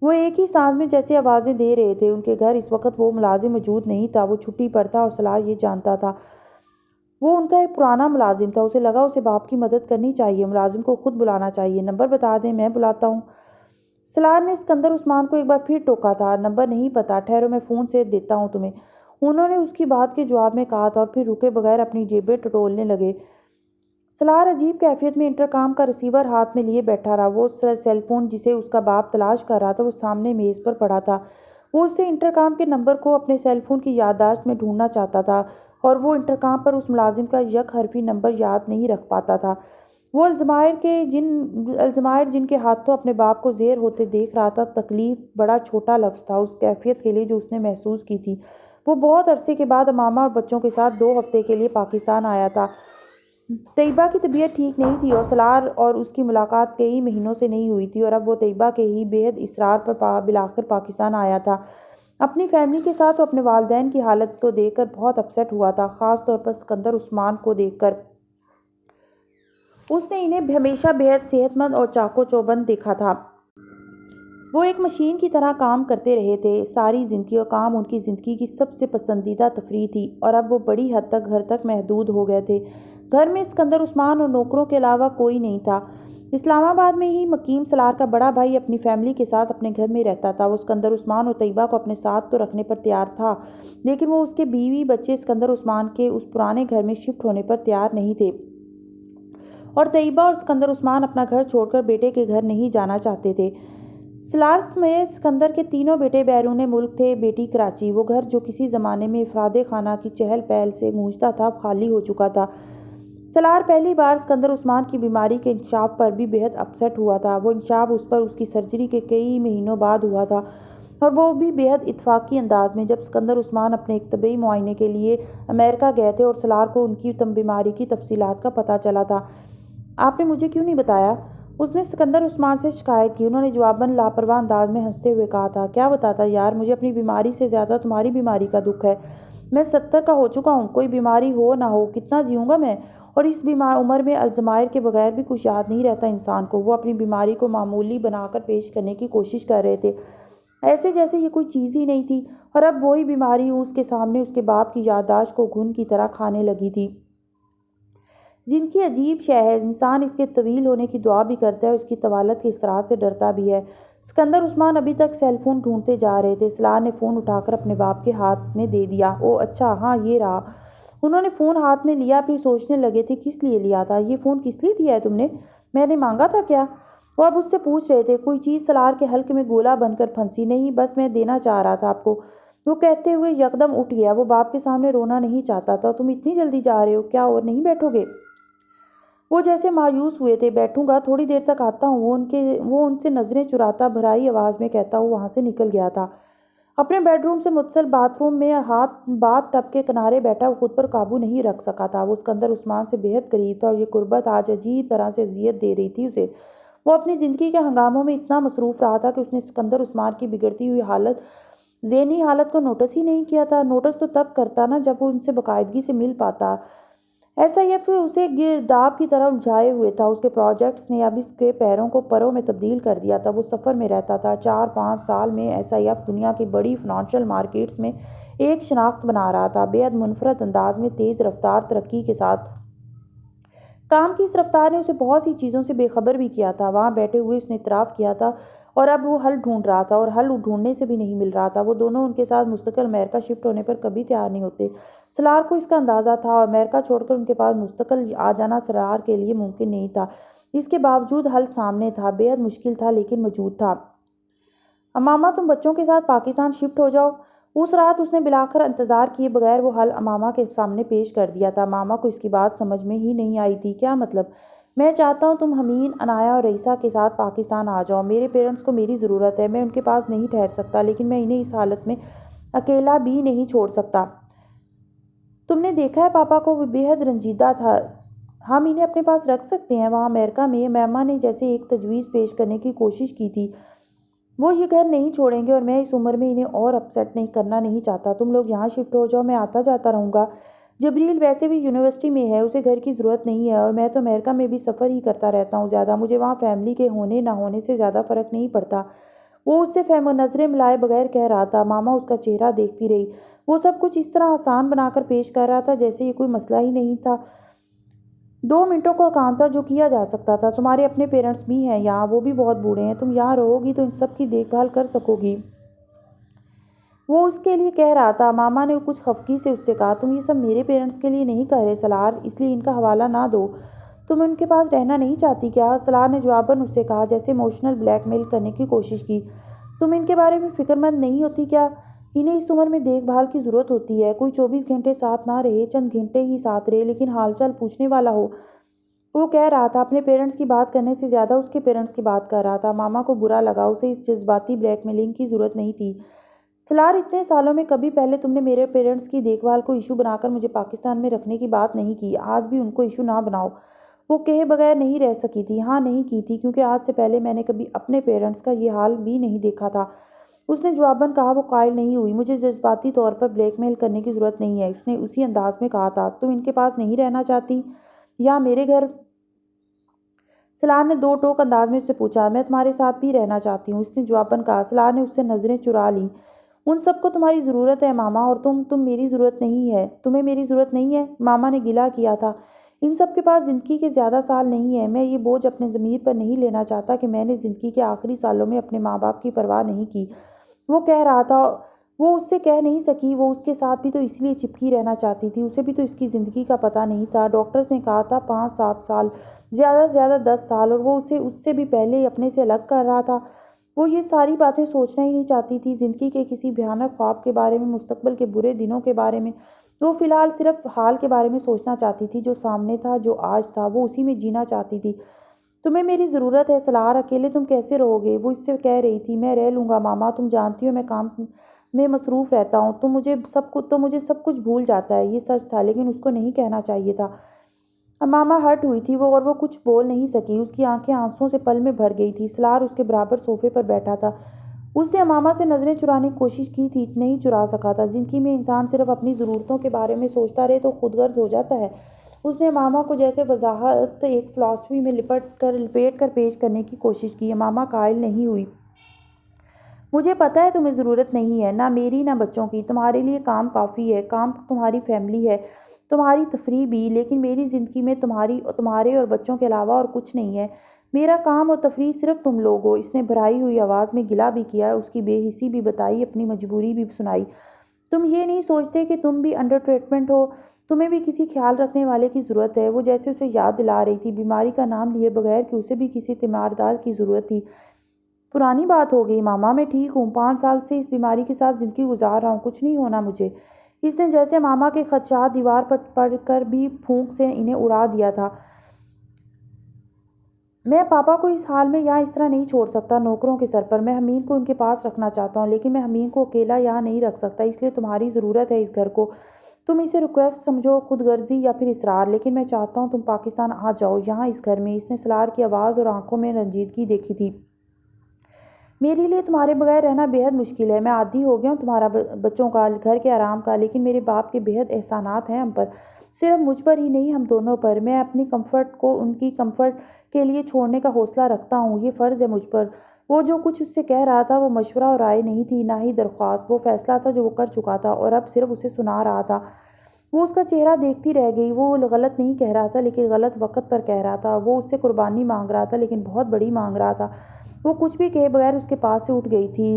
وہ ایک ہی سانس میں جیسے آوازیں دے رہے تھے۔ ان کے گھر اس وقت وہ ملازم موجود نہیں تھا، وہ چھٹی پر تھا، اور سلار یہ جانتا تھا۔ وہ ان کا ایک پرانا ملازم تھا، اسے لگا اسے باپ کی مدد کرنی چاہیے، ملازم کو خود بلانا چاہیے۔ نمبر بتا دیں، میں بلاتا ہوں۔ سلار نے سکندر عثمان کو ایک بار پھر ٹوکا تھا۔ نمبر نہیں پتا، ٹھہرو میں فون سے دیتا ہوں تمہیں، انہوں نے اس کی بات کے جواب میں کہا تھا، اور پھر رکے بغیر اپنی جیبیں ٹٹولنے لگے۔ سلار عجیب کیفیت میں انٹرکام کا ریسیور ہاتھ میں لیے بیٹھا رہا۔ وہ سیل فون جسے اس کا باپ تلاش کر رہا تھا وہ سامنے میز پر پڑا تھا۔ وہ اس سے انٹرکام کے نمبر کو اپنے سیل فون کی یادداشت میں ڈھونڈنا چاہتا تھا، اور وہ انٹرکام پر اس ملازم کا یک حرفی نمبر یاد نہیں رکھ پاتا تھا۔ وہ الزمائر جن کے ہاتھوں اپنے باپ کو زیر ہوتے دیکھ رہا تھا، تکلیف بڑا چھوٹا لفظ تھا اس کیفیت کے لیے جو اس نے محسوس کی تھی۔ وہ بہت عرصے کے بعد امامہ اور بچوں کے ساتھ 2 ہفتے کے لیے پاکستان آیا تھا۔ طیبہ کی طبیعت ٹھیک نہیں تھی اور سلار اور اس کی ملاقات کئی مہینوں سے نہیں ہوئی تھی، اور اب وہ طیبہ کے ہی بےحد اصرار پر بالآخر پاکستان آیا تھا۔ اپنی فیملی کے ساتھ وہ اپنے والدین کی حالت کو دیکھ کر بہت اپسیٹ ہوا تھا، خاص طور پر سکندر عثمان کو دیکھ کر۔ اس نے انہیں ہمیشہ بےحد صحت مند اور چاق و چوبند دیکھا تھا۔ وہ ایک مشین کی طرح کام کرتے رہے تھے ساری زندگی، اور کام ان کی زندگی کی سب سے پسندیدہ تفریح تھی، اور اب وہ بڑی حد تک گھر تک محدود ہو گئے تھے۔ گھر میں سکندر عثمان اور نوکروں کے علاوہ کوئی نہیں تھا۔ اسلام آباد میں ہی مقیم سلار کا بڑا بھائی اپنی فیملی کے ساتھ اپنے گھر میں رہتا تھا۔ وہ سکندر عثمان اور طیبہ کو اپنے ساتھ تو رکھنے پر تیار تھا، لیکن وہ اس کے بیوی بچے سکندر عثمان کے اس پرانے گھر میں شفٹ ہونے پر تیار نہیں تھے، اور طیبہ اور سکندر عثمان اپنا گھر چھوڑ کر بیٹے کے گھر نہیں جانا چاہتے تھے۔ سلارس میں سکندر کے تینوں بیٹے بیرون ملک تھے۔ بیٹی کراچی۔ وہ گھر جو کسی زمانے میں افراد خانہ کی چہل پہل سے گونجتا تھا اب خالی ہو چکا تھا۔ سلار پہلی بار سکندر عثمان کی بیماری کے انکشاف پر بھی بےحد اپسیٹ ہوا تھا۔ وہ انکشاف اس پر اس کی سرجری کے کئی مہینوں بعد ہوا تھا، اور وہ بھی بےحد اتفاقی انداز میں، جب سکندر عثمان اپنے ایک طبی معائنے کے لیے امریکہ گئے تھے اور سلار کو ان کی بیماری کی تفصیلات کا پتہ چلا تھا۔ آپ نے مجھے کیوں نہیں بتایا؟ اس نے سکندر عثمان سے شکایت کی۔ انہوں نے جواباً لاپرواہ انداز میں ہنستے ہوئے کہا تھا، کیا بتاتا یار، مجھے اپنی بیماری سے زیادہ تمہاری بیماری کا دکھ ہے۔ میں 70 کا ہو چکا ہوں، کوئی بیماری ہو نہ ہو کتنا جیوں گا میں، اور اس عمر میں الزمائر کے بغیر بھی کچھ یاد نہیں رہتا انسان کو۔ وہ اپنی بیماری کو معمولی بنا کر پیش کرنے کی کوشش کر رہے تھے، ایسے جیسے یہ کوئی چیز ہی نہیں تھی، اور اب وہی بیماری اس کے سامنے اس کے باپ کی یادداشت کو گھن کی طرح کھانے لگی تھی۔ زندگی عجیب شے ہے، انسان اس کے طویل ہونے کی دعا بھی کرتا ہے اور اس کی طوالت کے اثرات سے ڈرتا بھی ہے۔ سکندر عثمان ابھی تک سیل فون ڈھونڈتے جا رہے تھے۔ سلار نے فون اٹھا کر اپنے باپ کے ہاتھ میں دے دیا۔ او اچھا، ہاں یہ رہا۔ انہوں نے فون ہاتھ میں لیا، پھر سوچنے لگے تھے کس لیے لیا تھا یہ فون، کس لیے دیا ہے تم نے؟ میں نے مانگا تھا کیا؟ وہ اب اس سے پوچھ رہے تھے۔ کوئی چیز سلار کے حلق میں گولا بن کر پھنسی۔ نہیں، بس میں دینا چاہ رہا تھا آپ کو۔ وہ کہتے ہوئے یکدم اٹھ گیا۔ وہ باپ کے سامنے رونا نہیں چاہتا تھا۔ تم اتنی جلدی جا رہے ہو کیا، اور نہیں بیٹھو گے؟ وہ جیسے مایوس ہوئے تھے۔ بیٹھوں گا، تھوڑی دیر تک آتا ہوں، وہ ان سے نظریں چراتا بھرائی آواز میں کہتا ہوا وہاں سے نکل گیا تھا۔ اپنے بیڈ روم سے متصل باتھ روم میں باتھ ٹب کے کنارے بیٹھا وہ خود پر قابو نہیں رکھ سکا تھا۔ وہ سکندر عثمان سے بےحد قریب تھا، اور یہ قربت آج عجیب طرح سے اذیت دے رہی تھی اسے۔ وہ اپنی زندگی کے ہنگاموں میں اتنا مصروف رہا تھا کہ اس نے سکندر عثمان کی بگڑتی ہوئی ذہنی حالت کو نوٹس ہی نہیں کیا تھا۔ نوٹس تو تب کرتا نا جب وہ ان سے باقاعدگی سے مل پاتا۔ SIF اسے گرداب کی طرح الجھائے ہوئے تھا۔ اس کے پروجیکٹس نے اب اس کے پیروں کو پروں میں تبدیل کر دیا تھا۔ وہ سفر میں رہتا تھا۔ 4-5 سال میں SIF دنیا کی بڑی فنانشل مارکیٹس میں ایک شناخت بنا رہا تھا، بےحد منفرد انداز میں تیز رفتار ترقی کے ساتھ۔ کام کی اس رفتار نے اسے بہت سی چیزوں سے بے خبر بھی کیا تھا۔ وہاں بیٹھے ہوئے اس نے اعتراف کیا تھا، اور اب وہ حل ڈھونڈ رہا تھا، اور حل ڈھونڈنے سے بھی نہیں مل رہا تھا۔ وہ دونوں ان کے ساتھ مستقل امریکہ شفٹ ہونے پر کبھی تیار نہیں ہوتے۔ سلار کو اس کا اندازہ تھا، اور امریکہ چھوڑ کر ان کے پاس مستقل آ جانا سلار کے لیے ممکن نہیں تھا۔ اس کے باوجود حل سامنے تھا، بےحد مشکل تھا لیکن موجود تھا۔ امامہ تم بچوں کے ساتھ پاکستان شفٹ ہو جاؤ۔ اس رات اس نے بلاخر انتظار کیے بغیر وہ حل امامہ کے سامنے پیش کر دیا تھا۔ امامہ کو اس کی بات سمجھ میں ہی نہیں آئی تھی۔ کیا مطلب؟ میں چاہتا ہوں تم حمین، عنایہ اور رئیسہ کے ساتھ پاکستان آ جاؤ۔ میرے پیرنٹس کو میری ضرورت ہے، میں ان کے پاس نہیں ٹھہر سکتا، لیکن میں انہیں اس حالت میں اکیلا بھی نہیں چھوڑ سکتا۔ تم نے دیکھا ہے پاپا کو، وہ بےحد رنجیدہ تھا۔ ہم انہیں اپنے پاس رکھ سکتے ہیں وہاں امریکہ میں؟ میما نے جیسے ایک تجویز پیش کرنے کی کوشش کی تھی۔ وہ یہ گھر نہیں چھوڑیں گے، اور میں اس عمر میں انہیں اور اپسیٹ کرنا نہیں چاہتا۔ تم لوگ یہاں شفٹ ہو جاؤ، میں آتا جاتا رہوں گا۔ جبریل ویسے بھی یونیورسٹی میں ہے، اسے گھر کی ضرورت نہیں ہے، اور میں تو امریکہ میں بھی سفر ہی کرتا رہتا ہوں زیادہ، مجھے وہاں فیملی کے ہونے نہ ہونے سے زیادہ فرق نہیں پڑتا۔ وہ اس سے نظریں ملائے بغیر کہہ رہا تھا۔ ماما اس کا چہرہ دیکھتی رہی۔ وہ سب کچھ اس طرح آسان بنا کر پیش کر رہا تھا جیسے یہ کوئی مسئلہ ہی نہیں تھا، 2 منٹوں کا کام تھا جو کیا جا سکتا تھا۔ تمہارے اپنے پیرنٹس بھی ہیں یہاں، وہ بھی بہت بوڑھے ہیں، تم یہاں رہو گی تو ان سب کی دیکھ بھال کر سکو گی۔ وہ اس کے لیے کہہ رہا تھا۔ ماما نے کچھ خفگی سے اس سے کہا، تم یہ سب میرے پیرنٹس کے لیے نہیں کہہ رہے سلار، اس لیے ان کا حوالہ نہ دو۔ تم ان کے پاس رہنا نہیں چاہتی کیا؟ سلار نے جواباً اس سے کہا، جیسے ایموشنل بلیک میل کرنے کی کوشش کی۔ تم ان کے بارے میں فکر مند نہیں ہوتی کیا؟ انہیں اس عمر میں دیکھ بھال کی ضرورت ہوتی ہے۔ کوئی 24 گھنٹے ساتھ نہ رہے، چند گھنٹے ہی ساتھ رہے، لیکن حال چال پوچھنے والا ہو۔ وہ کہہ رہا تھا اپنے پیرنٹس کی بات کرنے سے زیادہ اس کے پیرنٹس کی بات کر رہا تھا۔ ماما کو برا لگا، اسے اس جذباتی بلیک میلنگ کی ضرورت نہیں تھی۔ سلار، اتنے سالوں میں کبھی پہلے تم نے میرے پیرنٹس کی دیکھ بھال کو ایشو بنا کر مجھے پاکستان میں رکھنے کی بات نہیں کی، آج بھی ان کو ایشو نہ بناؤ۔ وہ کہے بغیر نہیں رہ سکی تھی۔ ہاں نہیں کی تھی، کیونکہ آج سے پہلے میں نے کبھی اپنے پیرنٹس کا یہ حال بھی نہیں دیکھا تھا۔ اس نے جواباً کہا۔ وہ قائل نہیں ہوئی۔ مجھے جذباتی طور پر بلیک میل کرنے کی ضرورت نہیں ہے، اس نے اسی انداز میں کہا تھا۔ تم ان کے پاس نہیں رہنا چاہتی یا میرے گھر؟ سلار نے دو ٹوک انداز میں اس سے پوچھا۔ میں تمہارے ساتھ بھی رہنا چاہتی ہوں، اس نے جواباً کہا۔ سلار نے اس سے نظریں چرا لیں۔ ان سب کو تمہاری ضرورت ہے ماما، اور تم میری ضرورت نہیں ہے۔ تمہیں میری ضرورت نہیں ہے؟ ماما نے گلہ کیا تھا۔ ان سب کے پاس زندگی کے زیادہ سال نہیں ہیں۔ میں یہ بوجھ اپنے ضمیر پر نہیں لینا چاہتا کہ میں نے زندگی کے آخری سالوں میں اپنے ماں باپ کی پرواہ نہیں کی۔ وہ کہہ رہا تھا۔ وہ اس سے کہہ نہیں سکی۔ وہ اس کے ساتھ بھی تو اس لیے چپکی رہنا چاہتی تھی، اسے بھی تو اس کی زندگی کا پتہ نہیں تھا۔ ڈاکٹرز نے کہا تھا 5-7 سال، زیادہ سے زیادہ 10 سال، اور وہ اسے اس سے بھی پہلے ہی اپنے سے الگ کر رہا تھا۔ وہ یہ ساری باتیں سوچنا ہی نہیں چاہتی تھی، زندگی کے کسی بھیانک خواب کے بارے میں، مستقبل کے برے دنوں کے بارے میں۔ وہ فی الحال صرف حال کے بارے میں سوچنا چاہتی تھی، جو سامنے تھا، جو آج تھا، وہ اسی میں جینا چاہتی تھی۔ تمہیں میری ضرورت ہے سلار، اکیلے تم کیسے رہو گے؟ وہ اس سے کہہ رہی تھی۔ میں رہ لوں گا ماما، تم جانتی ہو میں کام میں مصروف رہتا ہوں، تو مجھے سب کچھ بھول جاتا ہے۔ یہ سچ تھا، لیکن اس کو نہیں کہنا چاہیے تھا۔ ماما ہرٹ ہوئی تھی اور وہ کچھ بول نہیں سکی۔ اس کی آنکھیں آنسوؤں سے پل میں بھر گئی تھی۔ سلار اس کے برابر صوفے پر بیٹھا تھا۔ اس نے ماما سے نظریں چرانے کی کوشش کی تھی، نہیں چرا سکا تھا۔ زندگی میں انسان صرف اپنی ضرورتوں کے بارے میں سوچتا رہے تو خود غرض ہو جاتا ہے۔ اس نے ماما کو جیسے وضاحت ایک فلسفی میں لپیٹ کر پیش کرنے کی کوشش کی۔ ماما قائل نہیں ہوئی۔ مجھے پتہ ہے تمہیں ضرورت نہیں ہے، نہ میری نہ بچوں کی۔ تمہارے لیے کام کافی ہے، کام تمہاری فیملی ہے، تمہاری تفریح بھی، لیکن میری زندگی میں تمہارے اور بچوں کے علاوہ اور کچھ نہیں ہے۔ میرا کام اور تفریح صرف تم لوگ ہو۔ اس نے بھرائی ہوئی آواز میں گلہ بھی کیا، اس کی بے حسی بھی بتائی، اپنی مجبوری بھی سنائی۔ تم یہ نہیں سوچتے کہ تم بھی انڈر ٹریٹمنٹ ہو، تمہیں بھی کسی خیال رکھنے والے کی ضرورت ہے؟ وہ جیسے اسے یاد دلا رہی تھی، بیماری کا نام لیے بغیر، کہ اسے بھی کسی تیماردار کی ضرورت تھی۔ پرانی بات ہو گئی ماما، میں ٹھیک ہوں، 5 سال سے اس بیماری کے ساتھ زندگی گزار رہا ہوں، کچھ نہیں ہونا مجھے۔ اس نے جیسے ماما کے خدشات دیوار پر پڑھ کر بھی پھونک سے انہیں اڑا دیا تھا۔ میں پاپا کو اس حال میں یہاں اس طرح نہیں چھوڑ سکتا، نوکروں کے سر پر۔ میں حمین کو ان کے پاس رکھنا چاہتا ہوں، لیکن میں حمین کو اکیلا یہاں نہیں رکھ سکتا، اس لیے تمہاری ضرورت ہے اس گھر کو۔ تم اسے ریکویسٹ سمجھو، خود غرضی یا پھر اصرار، لیکن میں چاہتا ہوں تم پاکستان آ جاؤ، یہاں اس گھر میں۔ اس نے سلار کی آواز اور آنکھوں میں رنجیدگی دیکھی تھی۔ میرے لیے تمہارے بغیر رہنا بے حد مشکل ہے۔ میں عادی ہو گیا ہوں تمہارا، بچوں کا، گھر کے آرام کا، لیکن میرے باپ کے بے حد احسانات ہیں ہم پر، صرف مجھ پر ہی نہیں، ہم دونوں پر۔ میں اپنی کمفرٹ کو ان کی کمفرٹ کے لیے چھوڑنے کا حوصلہ رکھتا ہوں، یہ فرض ہے مجھ پر۔ وہ جو کچھ اس سے کہہ رہا تھا وہ مشورہ اور رائے نہیں تھی، نہ ہی درخواست، وہ فیصلہ تھا جو وہ کر چکا تھا اور اب صرف اسے سنا رہا تھا۔ وہ اس کا چہرہ دیکھتی رہ گئی۔ وہ غلط نہیں کہہ رہا تھا، لیکن غلط وقت پر کہہ رہا تھا۔ وہ اس سے قربانی مانگ رہا تھا، لیکن بہت بڑی مانگ رہا تھا۔ وہ کچھ بھی کہے بغیر اس کے پاس سے اٹھ گئی تھی۔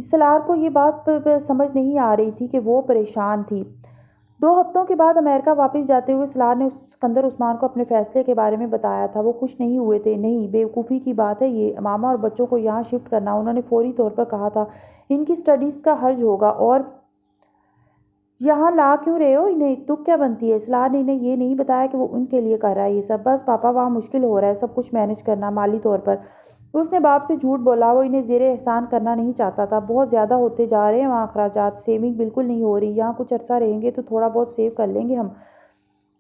سلار کو یہ بات سمجھ نہیں آ رہی تھی کہ وہ پریشان تھی۔ 2 ہفتوں کے بعد امریکہ واپس جاتے ہوئے سلار نے سکندر عثمان کو اپنے فیصلے کے بارے میں بتایا تھا۔ وہ خوش نہیں ہوئے تھے۔ نہیں، بیوقوفی کی بات ہے یہ، ماما اور بچوں کو یہاں شفٹ کرنا۔ انہوں نے فوری طور پر کہا تھا ان کی سٹڈیز کا حرج ہوگا، اور یہاں لا کیوں رہے ہو انہیں؟ تک کیا بنتی ہے؟ سلار نے انہیں یہ نہیں بتایا کہ وہ ان کے لیے کر رہا ہے یہ سب۔ بس پاپا، وہاں مشکل ہو رہا ہے سب کچھ مینج کرنا، مالی طور پر۔ اس نے باپ سے جھوٹ بولا۔ وہ انہیں زیر احسان کرنا نہیں چاہتا تھا۔ بہت زیادہ ہوتے جا رہے ہیں وہاں اخراجات، سیونگ بالکل نہیں ہو رہی۔ یہاں کچھ عرصہ رہیں گے تو تھوڑا بہت سیو کر لیں گے ہم۔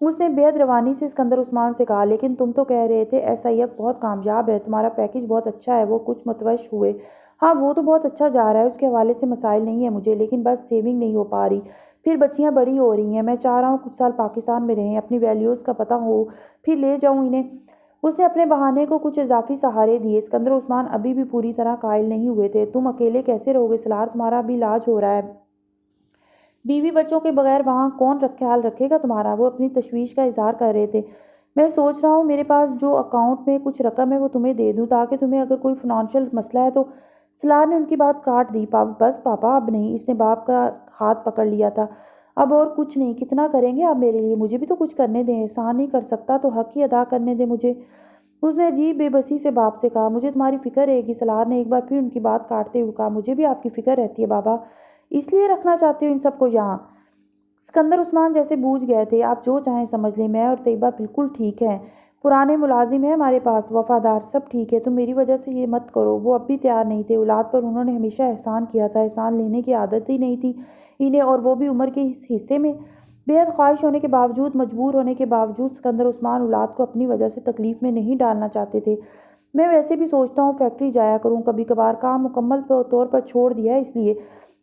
اس نے بے حد روانی سے سکندر عثمان سے کہا۔ لیکن تم تو کہہ رہے تھے SIF بہت کامیاب ہے، تمہارا پیکیج بہت اچھا ہے۔ وہ کچھ متوش ہوئے۔ ہاں، وہ تو بہت اچھا جا رہا ہے، اس کے حوالے سے مسائل نہیں ہیں مجھے، لیکن بس سیونگ نہیں ہو پا رہی۔ پھر بچیاں بڑی ہو رہی ہیں، میں چاہ رہا ہوں کچھ سال پاکستان میں رہیں، اپنی ویلیوز کا پتہ ہو، پھر لے جاؤں انہیں۔ اس نے اپنے بہانے کو کچھ اضافی سہارے دیے۔ سکندر عثمان ابھی بھی پوری طرح قائل نہیں ہوئے تھے۔ تم اکیلے کیسے رہو گے سلار؟ تمہارا ابھی علاج ہو رہا ہے، بیوی بچوں کے بغیر وہاں کون خیال رکھے گا تمہارا؟ وہ اپنی تشویش کا اظہار کر رہے تھے۔ میں سوچ رہا ہوں میرے پاس جو اکاؤنٹ میں کچھ رقم ہے وہ تمہیں دے دوں، تاکہ تمہیں اگر کوئی فنانشل مسئلہ ہے تو۔ سلار نے ان کی بات کاٹ دی۔ بس پاپا، اب نہیں۔ اس نے باپ کا ہاتھ پکڑ لیا تھا۔ اب اور کچھ نہیں۔ کتنا کریں گے آپ میرے لیے؟ مجھے بھی تو کچھ کرنے دیں، احسان نہیں کر سکتا تو حق ہی ادا کرنے دیں مجھے۔ اس نے عجیب بے بسی سے باپ سے کہا۔ مجھے تمہاری فکر رہے گی، سلار نے ایک بار پھر ان کی بات کاٹتے ہوئے کہا۔ مجھے بھی آپ کی فکر رہتی ہے بابا، اس لیے رکھنا چاہتے ہو ان سب کو یہاں؟ سکندر عثمان جیسے بوجھ گئے تھے۔ آپ جو چاہیں سمجھ لیں، میں اور طیبہ بالکل ٹھیک ہیں، پرانے ملازم ہیں ہمارے پاس، وفادار، سب ٹھیک ہے، تم میری وجہ سے یہ مت کرو۔ وہ اب بھی تیار نہیں تھے، اولاد پر انہوں نے ہمیشہ احسان کیا تھا، احسان لینے کی عادت ہی نہیں تھی انہیں، اور وہ بھی عمر کے اس حصے میں۔ بے حد خواہش ہونے کے باوجود، مجبور ہونے کے باوجود، سکندر عثمان اولاد کو اپنی وجہ سے تکلیف میں نہیں ڈالنا چاہتے تھے۔ میں ویسے بھی سوچتا ہوں فیکٹری جایا کروں، کبھی کبھار کام مکمل طور پر چھوڑ دیا ہے، اس لیے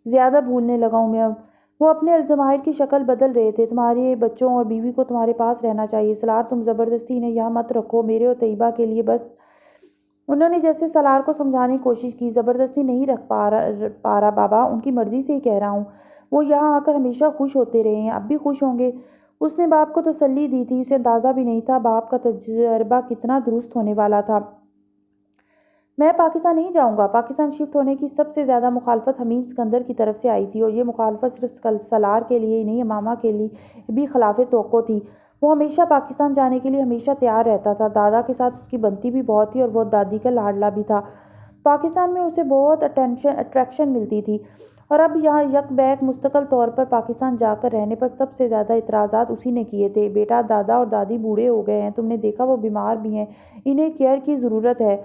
زیادہ بھولنے لگا ہوں میں اب۔ وہ اپنے الزمائر کی شکل بدل رہے تھے۔ تمہارے بچوں اور بیوی کو تمہارے پاس رہنا چاہیے سالار، تم زبردستی انہیں یہاں مت رکھو، میرے اور طیبہ کے لیے بس۔ انہوں نے جیسے سالار کو سمجھانے کی کوشش کی، زبردستی نہیں رکھ پا رہا بابا، ان کی مرضی سے ہی کہہ رہا ہوں، وہ یہاں آ کر ہمیشہ خوش ہوتے رہے ہیں، اب بھی خوش ہوں گے۔ اس نے باپ کو تسلی دی تھی، اسے اندازہ بھی نہیں تھا باپ کا تجربہ کتنا درست ہونے والا تھا۔ میں پاکستان نہیں جاؤں گا۔ پاکستان شفٹ ہونے کی سب سے زیادہ مخالفت حمید سکندر کی طرف سے آئی تھی، اور یہ مخالفت صرف سالار کے لیے ہی نہیں، امامہ کے لیے بھی خلاف توقع تھی۔ وہ ہمیشہ پاکستان جانے کے لیے ہمیشہ تیار رہتا تھا، دادا کے ساتھ اس کی بنتی بھی بہت تھی اور وہ دادی کا لاڈلا بھی تھا۔ پاکستان میں اسے بہت اٹریکشن ملتی تھی، اور اب یہاں یک بیک مستقل طور پر پاکستان جا کر رہنے پر سب سے زیادہ اعتراضات اسی نے کیے تھے۔ بیٹا، دادا اور دادی بوڑھے ہو گئے ہیں، تم نے دیکھا وہ بیمار بھی ہیں، انہیں کیئر کی ضرورت ہے۔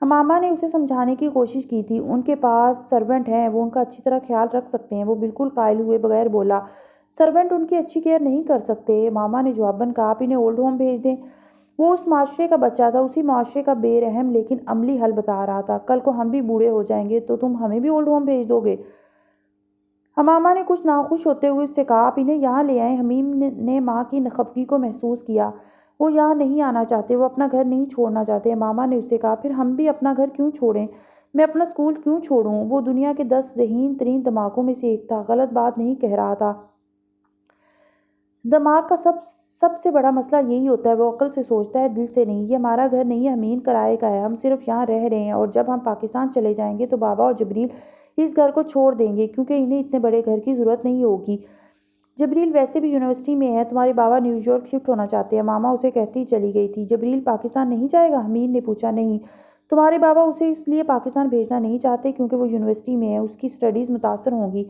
امامہ نے اسے سمجھانے کی کوشش کی تھی، ان کے پاس سرونٹ ہیں، وہ ان کا اچھی طرح خیال رکھ سکتے ہیں۔ وہ بالکل قائل ہوئے بغیر بولا، سرونٹ ان کی اچھی کیئر نہیں کر سکتے۔ امامہ نے جواباً کہا، آپ انہیں اولڈ ہوم بھیج دیں۔ وہ اس معاشرے کا بچہ تھا، اسی معاشرے کا بے رحم لیکن عملی حل بتا رہا تھا۔ کل کو ہم بھی بوڑھے ہو جائیں گے تو تم ہمیں بھی اولڈ ہوم بھیج دو گے؟ امامہ نے کچھ ناخوش ہوتے ہوئے اس سے کہا، آپ انہیں یہاں لے آئیں۔ حمیم نے ماں کی خفگی کو محسوس کیا۔ وہ یہاں نہیں آنا چاہتے، وہ اپنا گھر نہیں چھوڑنا چاہتے۔ امامہ نے اس سے کہا، پھر ہم بھی اپنا گھر کیوں چھوڑیں؟ میں اپنا اسکول کیوں چھوڑوں؟ وہ دنیا کے 10 ذہین ترین دماغوں میں سے ایک تھا، غلط بات نہیں کہہ رہا تھا۔ دماغ کا سب سے بڑا مسئلہ یہی ہوتا ہے، وہ عقل سے سوچتا ہے، دل سے نہیں۔ یہ ہمارا گھر نہیں ہے، حمید کرائے کا ہے، ہم صرف یہاں رہ رہے ہیں، اور جب ہم پاکستان چلے جائیں گے تو بابا اور جبریل اس گھر کو چھوڑ دیں گے، کیونکہ انہیں اتنے بڑے گھر کی ضرورت نہیں ہوگی۔ جبریل ویسے بھی یونیورسٹی میں ہے، تمہارے بابا نیو یارک شفٹ ہونا چاہتے ہیں، ماما اسے کہتی چلی گئی تھی۔ جبریل پاکستان نہیں جائے گا؟ حمید نے پوچھا۔ نہیں، تمہارے بابا اسے اس لیے پاکستان بھیجنا نہیں چاہتے کیونکہ وہ یونیورسٹی میں ہے، اس کی اسٹڈیز متاثر ہوں گی۔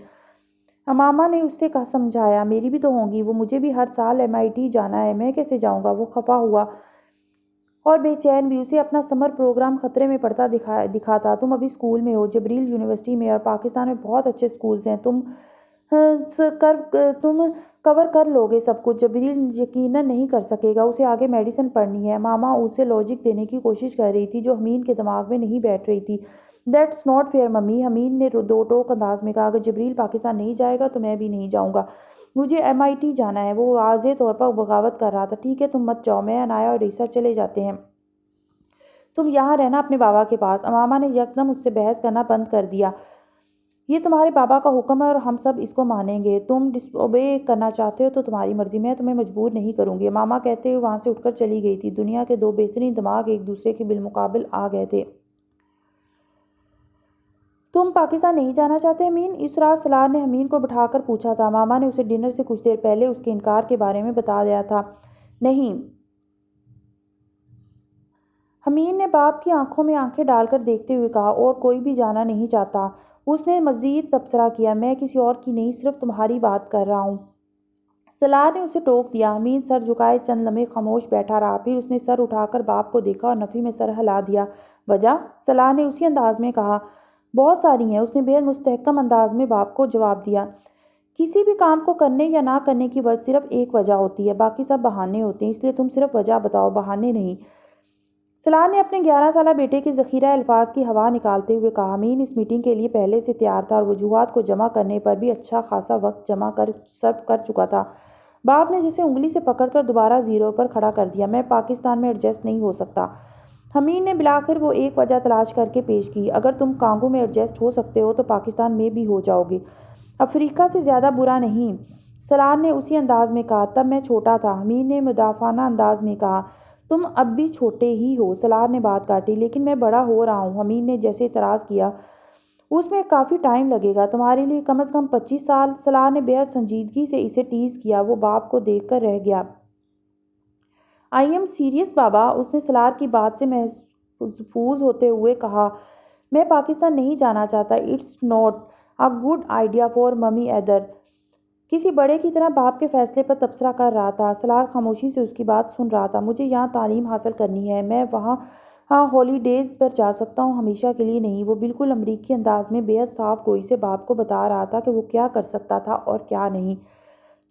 امامہ نے اس سے سمجھایا، میری بھی تو ہوں گی، وہ مجھے بھی ہر سال MIT جانا ہے، میں کیسے جاؤں گا؟ وہ خفا ہوا اور بے چین بھی، اسے اپنا سمر پروگرام خطرے میں پڑتا دکھا تھا۔ تم ابھی اسکول میں ہو، جبریل یونیورسٹی میں ہے، اور پاکستان میں بہت اچھے اسکولز ہیں، تم کور کر لو گے سب کچھ۔ جبریل یقیناً نہیں کر سکے گا، اسے آگے میڈیسن پڑھنی ہے۔ ماما اسے لاجک دینے کی کوشش کر رہی تھی جو حمید کے دماغ میں نہیں بیٹھ رہی تھی۔ دیٹس ناٹ فیئر ممی، حمید نے دو ٹوک انداز میں کہا، اگر جبریل پاکستان نہیں جائے گا تو میں بھی نہیں جاؤں گا، مجھے MIT جانا ہے۔ وہ واضح طور پر بغاوت کر رہا تھا۔ ٹھیک ہے، تم مت جاؤ، میں، عنایہ اور عیسیٰ چلے جاتے ہیں، تم یہاں رہنا اپنے بابا کے پاس۔ امامہ نے یکدم اس سے بحث کرنا بند کر دیا۔ یہ تمہارے بابا کا حکم ہے اور ہم سب اس کو مانیں گے، تم ڈس اوبے کرنا چاہتے ہو تو تمہاری مرضی، میں تمہیں مجبور نہیں کروں گی۔ امامہ کہتے ہوئے وہاں سے اٹھ کر چلی گئی تھی۔ دنیا کے دو بہترین دماغ ایک دوسرے کے بالمقابل آ گئے تھے۔ تم پاکستان نہیں جانا چاہتے حمید؟ اس رات سالار نے حمید کو بٹھا کر پوچھا تھا۔ ماما نے اسے ڈنر سے کچھ دیر پہلے اس کے انکار کے بارے میں بتا دیا تھا۔ نہیں، حمید نے باپ کی آنکھوں میں آنکھیں ڈال کر دیکھتے ہوئے کہا، اور کوئی بھی جانا نہیں چاہتا؟ اس نے مزید تبصرہ کیا، میں کسی اور کی نہیں، صرف تمہاری بات کر رہا ہوں۔ سالار نے اسے ٹوک دیا۔ حمید سر جھکائے چند لمحے خاموش بیٹھا رہا، پھر اس نے سر اٹھا کر باپ کو دیکھا اور نفی میں سر ہلا دیا۔ وجہ؟ سالار نے اسی انداز میں کہا۔ بہت ساری ہیں، اس نے بے حد مستحکم انداز میں باپ کو جواب دیا۔ کسی بھی کام کو کرنے یا نہ کرنے کی صرف ایک وجہ ہوتی ہے، باقی سب بہانے ہوتے ہیں، اس لیے تم صرف وجہ بتاؤ، بہانے نہیں۔ سالار نے اپنے 11 سالہ بیٹے کے ذخیرہ الفاظ کی ہوا نکالتے ہوئے کہا۔ حمید اس میٹنگ کے لیے پہلے سے تیار تھا اور وجوہات کو جمع کرنے پر بھی اچھا خاصا وقت جمع صرف کر چکا تھا۔ باپ نے جسے انگلی سے پکڑ کر دوبارہ زیرو پر کھڑا کر دیا۔ میں پاکستان میں ایڈجسٹ نہیں ہو سکتا۔ حمید نے بلاخر وہ ایک وجہ تلاش کر کے پیش کی، اگر تم کانگو میں ایڈجسٹ ہو سکتے ہو تو پاکستان میں بھی ہو جاؤ گے، افریقہ سے زیادہ برا نہیں۔ سالار نے اسی انداز میں کہا، تب میں چھوٹا تھا۔ حمید نے مدافعانہ انداز میں کہا، تم اب بھی چھوٹے ہی ہو۔ سالار نے بات کاٹی، لیکن میں بڑا ہو رہا ہوں۔ حمید نے جیسے اعتراض کیا، اس میں کافی ٹائم لگے گا، تمہارے لیے کم از کم 25 سال۔ سالار نے بے حد سنجیدگی سے اسے ٹیز کیا۔ وہ باپ کو دیکھ کر رہ گیا۔ آئی ایم سیریس بابا، اس نے سالار کی بات سے محظوظ ہوتے ہوئے کہا، میں پاکستان نہیں جانا چاہتا۔ It's not a good idea for mummy either, کسی بڑے کی طرح باپ کے فیصلے پر تبصرہ کر رہا تھا۔ سلار خاموشی سے اس کی بات سن رہا تھا۔ مجھے یہاں تعلیم حاصل کرنی ہے، میں وہاں ہولی ڈیز پر جا سکتا ہوں، ہمیشہ کے لیے نہیں۔ وہ بالکل امریکی انداز میں بے حد صاف گوئی سے باپ کو بتا رہا تھا کہ وہ کیا کر سکتا تھا اور کیا نہیں۔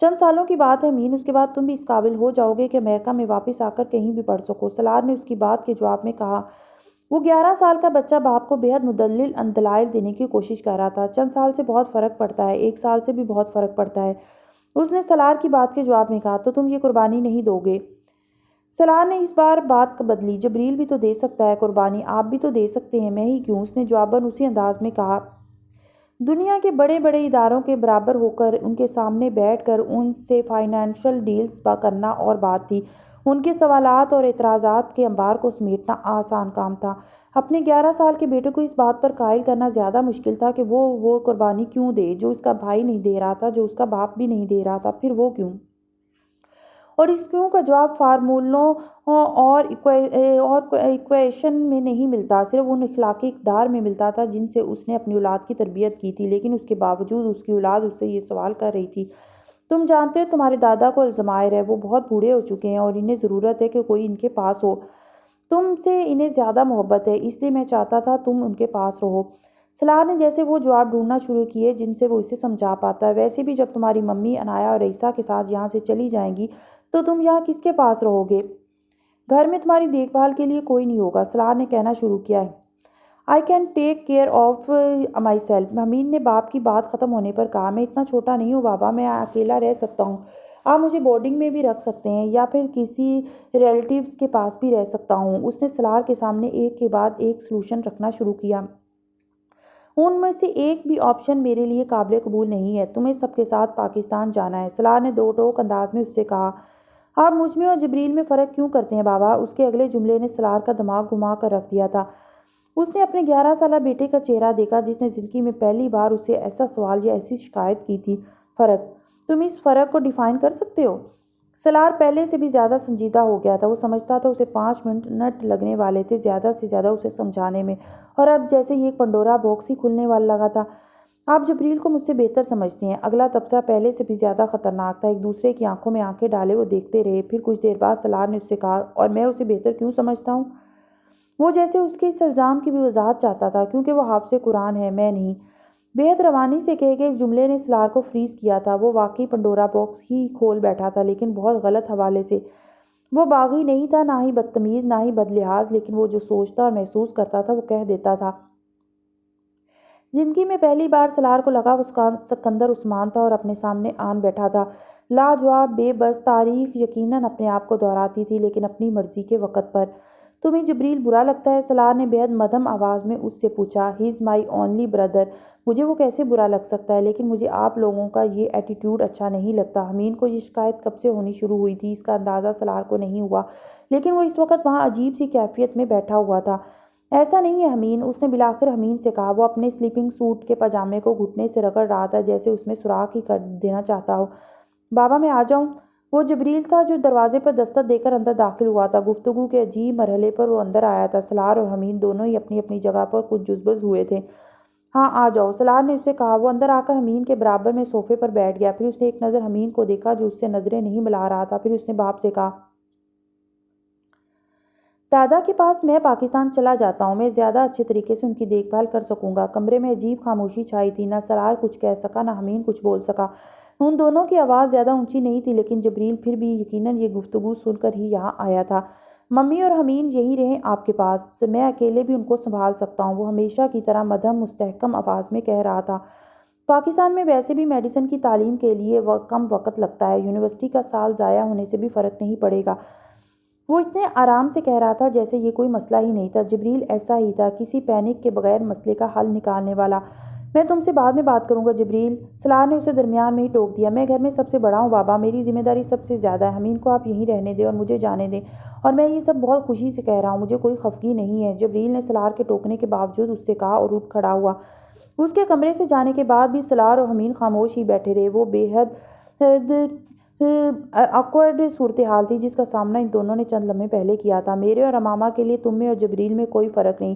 چند سالوں کی بات ہے امین، اس کے بعد تم بھی اس قابل ہو جاؤ گے کہ امریکہ میں واپس آ کر کہیں بھی پڑھ سکو، سلار نے اس کی بات کے جواب میں کہا۔ وہ 11 سال کا بچہ باپ کو بے حد مدلل دلائل دینے کی کوشش کر رہا تھا۔ چند سال سے بہت فرق پڑتا ہے، 1 سال سے بھی بہت فرق پڑتا ہے، اس نے سلار کی بات کے جواب میں کہا۔ تو تم یہ قربانی نہیں دو گے؟ سلار نے اس بار بات بدلی۔ جبریل بھی تو دے سکتا ہے قربانی، آپ بھی تو دے سکتے ہیں، میں ہی کیوں؟ اس نے جواباً اسی انداز میں کہا۔ دنیا کے بڑے بڑے اداروں کے برابر ہو کر ان کے سامنے بیٹھ کر ان سے فائنینشل ڈیلز کرنا اور بات تھی، ان کے سوالات اور اعتراضات کے انبار کو سمیٹنا آسان کام تھا۔ اپنے 11 سال کے بیٹے کو اس بات پر قائل کرنا زیادہ مشکل تھا کہ وہ قربانی کیوں دے جو اس کا بھائی نہیں دے رہا تھا، جو اس کا باپ بھی نہیں دے رہا تھا۔ پھر وہ کیوں؟ اور اس کیوں کا جواب فارمولوں اور ایکویشن میں نہیں ملتا، صرف ان اخلاقی اقدار میں ملتا تھا جن سے اس نے اپنی اولاد کی تربیت کی تھی۔ لیکن اس کے باوجود اس کی اولاد اس سے یہ سوال کر رہی تھی، تم جانتے ہو تمہارے دادا کو الزائمر ہے، وہ بہت بوڑھے ہو چکے ہیں اور انہیں ضرورت ہے کہ کوئی ان کے پاس ہو۔ تم سے انہیں زیادہ محبت ہے، اس لیے میں چاہتا تھا تم ان کے پاس رہو۔ سلار نے جیسے وہ جواب ڈھونڈنا شروع کیے جن سے وہ اسے سمجھا پاتا۔ ویسے بھی جب تمہاری ممی عنایا اور عیسیٰ کے ساتھ یہاں سے چلی جائیں گی تو تم یہاں کس کے پاس رہو گے؟ گھر میں تمہاری دیکھ بھال کے لیے کوئی نہیں ہوگا، سلار نے کہنا شروع کیا۔ I can take care of myself, Amin نے باپ کی بات ختم ہونے پر کہا۔ میں اتنا چھوٹا نہیں ہوں بابا، میں اکیلا رہ سکتا ہوں، آپ مجھے بورڈنگ میں بھی رکھ سکتے ہیں یا پھر کسی ریلیٹیوز کے پاس بھی رہ سکتا ہوں۔ اس نے سلار کے سامنے ایک کے بعد ایک سلوشن رکھنا شروع کیا۔ ان میں سے ایک بھی آپشن میرے لیے قابل قبول نہیں ہے، تمہیں سب کے ساتھ پاکستان جانا ہے، سلار نے دو ٹوک انداز میں اس سے کہا۔ آپ مجھ میں اور جبریل میں فرق کیوں کرتے ہیں بابا؟ اس کے اگلے جملے نے سلار کا دماغ گھما کر رکھ دیا تھا۔ اس نے اپنے 11 سالہ بیٹے کا چہرہ دیکھا جس نے زندگی میں پہلی بار اسے ایسا سوال یا ایسی شکایت کی تھی۔ فرق؟ تم اس فرق کو ڈیفائن کر سکتے ہو؟ سلار پہلے سے بھی زیادہ سنجیدہ ہو گیا تھا، وہ سمجھتا تھا اسے 5 منٹ لگنے والے تھے زیادہ سے زیادہ اسے سمجھانے میں، اور اب جیسے یہ ایک پنڈورا باکس ہی کھلنے والا لگا تھا۔ آپ جبریل کو مجھ سے بہتر سمجھتے ہیں، اگلا تبصرہ پہلے سے بھی زیادہ خطرناک تھا۔ ایک دوسرے کی آنکھوں میں آنکھیں ڈالے وہ دیکھتے رہے، پھر کچھ دیر بعد سلار نے اس سے کہا، اور میں اسے بہتر کیوں سمجھتا ہوں؟ وہ جیسے اس کے اس الزام کی بھی وضاحت چاہتا تھا، کیونکہ وہ حافظ قرآن ہے، میں نہیں۔ بے حد روانی سے کہے گئے اس جملے نے سلار کو فریز کیا تھا۔ وہ واقعی پنڈورا باکس ہی کھول بیٹھا تھا، لیکن بہت غلط حوالے سے۔ وہ باغی نہیں تھا، نہ ہی بدتمیز، نہ ہی بدلحاظ، لیکن وہ جو سوچتا اور محسوس کرتا تھا وہ کہہ دیتا تھا۔ زندگی میں پہلی بار سلار کو لگا وہ سکندر عثمان تھا اور اپنے سامنے آن بیٹھا تھا، لاجواب، بے بس۔ تاریخ یقیناً اپنے آپ کو دہراتی تھی، لیکن اپنی مرضی کے وقت پر۔ تمہیں جبریل برا لگتا ہے؟ سلار نے بے حد مدھم آواز میں اس سے پوچھا۔ ہی از مائی اونلی بردر، مجھے وہ کیسے برا لگ سکتا ہے؟ لیکن مجھے آپ لوگوں کا یہ ایٹیٹیوڈ اچھا نہیں لگتا۔ امین کو یہ شکایت کب سے ہونی شروع ہوئی تھی اس کا اندازہ سلار کو نہیں ہوا، لیکن وہ اس وقت وہاں عجیب سی کیفیت میں بیٹھا ہوا تھا۔ ایسا نہیں ہے امین، اس نے بالآخر امین سے کہا۔ وہ اپنے سلیپنگ سوٹ کے پاجامے کو گھٹنے سے رگڑ رہا تھا جیسے اس میں سوراخ ہی کر دینا چاہتا ہو۔ بابا میں آ جاؤں؟ وہ جبریل تھا جو دروازے پر دستک دے کر اندر داخل ہوا تھا۔ گفتگو کے عجیب مرحلے پر وہ اندر آیا تھا۔ سلار اور امین دونوں ہی اپنی اپنی جگہ پر کچھ جزبز ہوئے تھے۔ ہاں آ جاؤ، سلار نے اسے کہا۔ وہ اندر آ کر امین کے برابر میں صوفے پر بیٹھ گیا، پھر اس نے ایک نظر امین کو دیکھا جو اس سے نظریں نہیں ملا رہا تھا، پھر اس نے باپ سے کہا، دادا کے پاس میں پاکستان چلا جاتا ہوں، میں زیادہ اچھے طریقے سے ان کی دیکھ بھال کر سکوں گا۔ کمرے میں عجیب خاموشی چھائی تھی، نہ سلار کچھ کہہ سکا، نہ امین کچھ بول سکا۔ ان دونوں کی آواز زیادہ اونچی نہیں تھی، لیکن جبریل پھر بھی یقیناً یہ گفتگو سن کر ہی یہاں آیا تھا۔ ممی اور امین یہیں رہیں آپ کے پاس، میں اکیلے بھی ان کو سنبھال سکتا ہوں، وہ ہمیشہ کی طرح مدھم مستحکم آواز میں کہہ رہا تھا۔ پاکستان میں ویسے بھی میڈیسن کی تعلیم کے لیے کم وقت لگتا ہے، یونیورسٹی کا سال ضائع ہونے سے بھی فرق نہیں پڑے گا۔ وہ اتنے آرام سے کہہ رہا تھا جیسے یہ کوئی مسئلہ ہی نہیں تھا۔ جبریل ایسا ہی تھا، کسی پینک کے بغیر مسئلے کا حل نکالنے والا۔ میں تم سے بعد میں بات کروں گا جبریل، سلار نے اسے درمیان میں ہی ٹوک دیا۔ میں گھر میں سب سے بڑا ہوں بابا، میری ذمہ داری سب سے زیادہ ہے۔ امین کو آپ یہیں رہنے دیں اور مجھے جانے دیں، اور میں یہ سب بہت خوشی سے کہہ رہا ہوں، مجھے کوئی خفگی نہیں ہے، جبریل نے سلار کے ٹوکنے کے باوجود اس سے کہا، اور اٹھ کھڑا ہوا۔ اس کے کمرے سے جانے کے بعد بھی سلار اور امین خاموش ہی بیٹھے رہے۔ وہ بے حد آکورڈ صورتحال تھی جس کا سامنا ان دونوں نے چند لمحے پہلے کیا تھا۔ میرے اور امامہ کے لیے تم میں اور جبریل میں کوئی فرق نہیں۔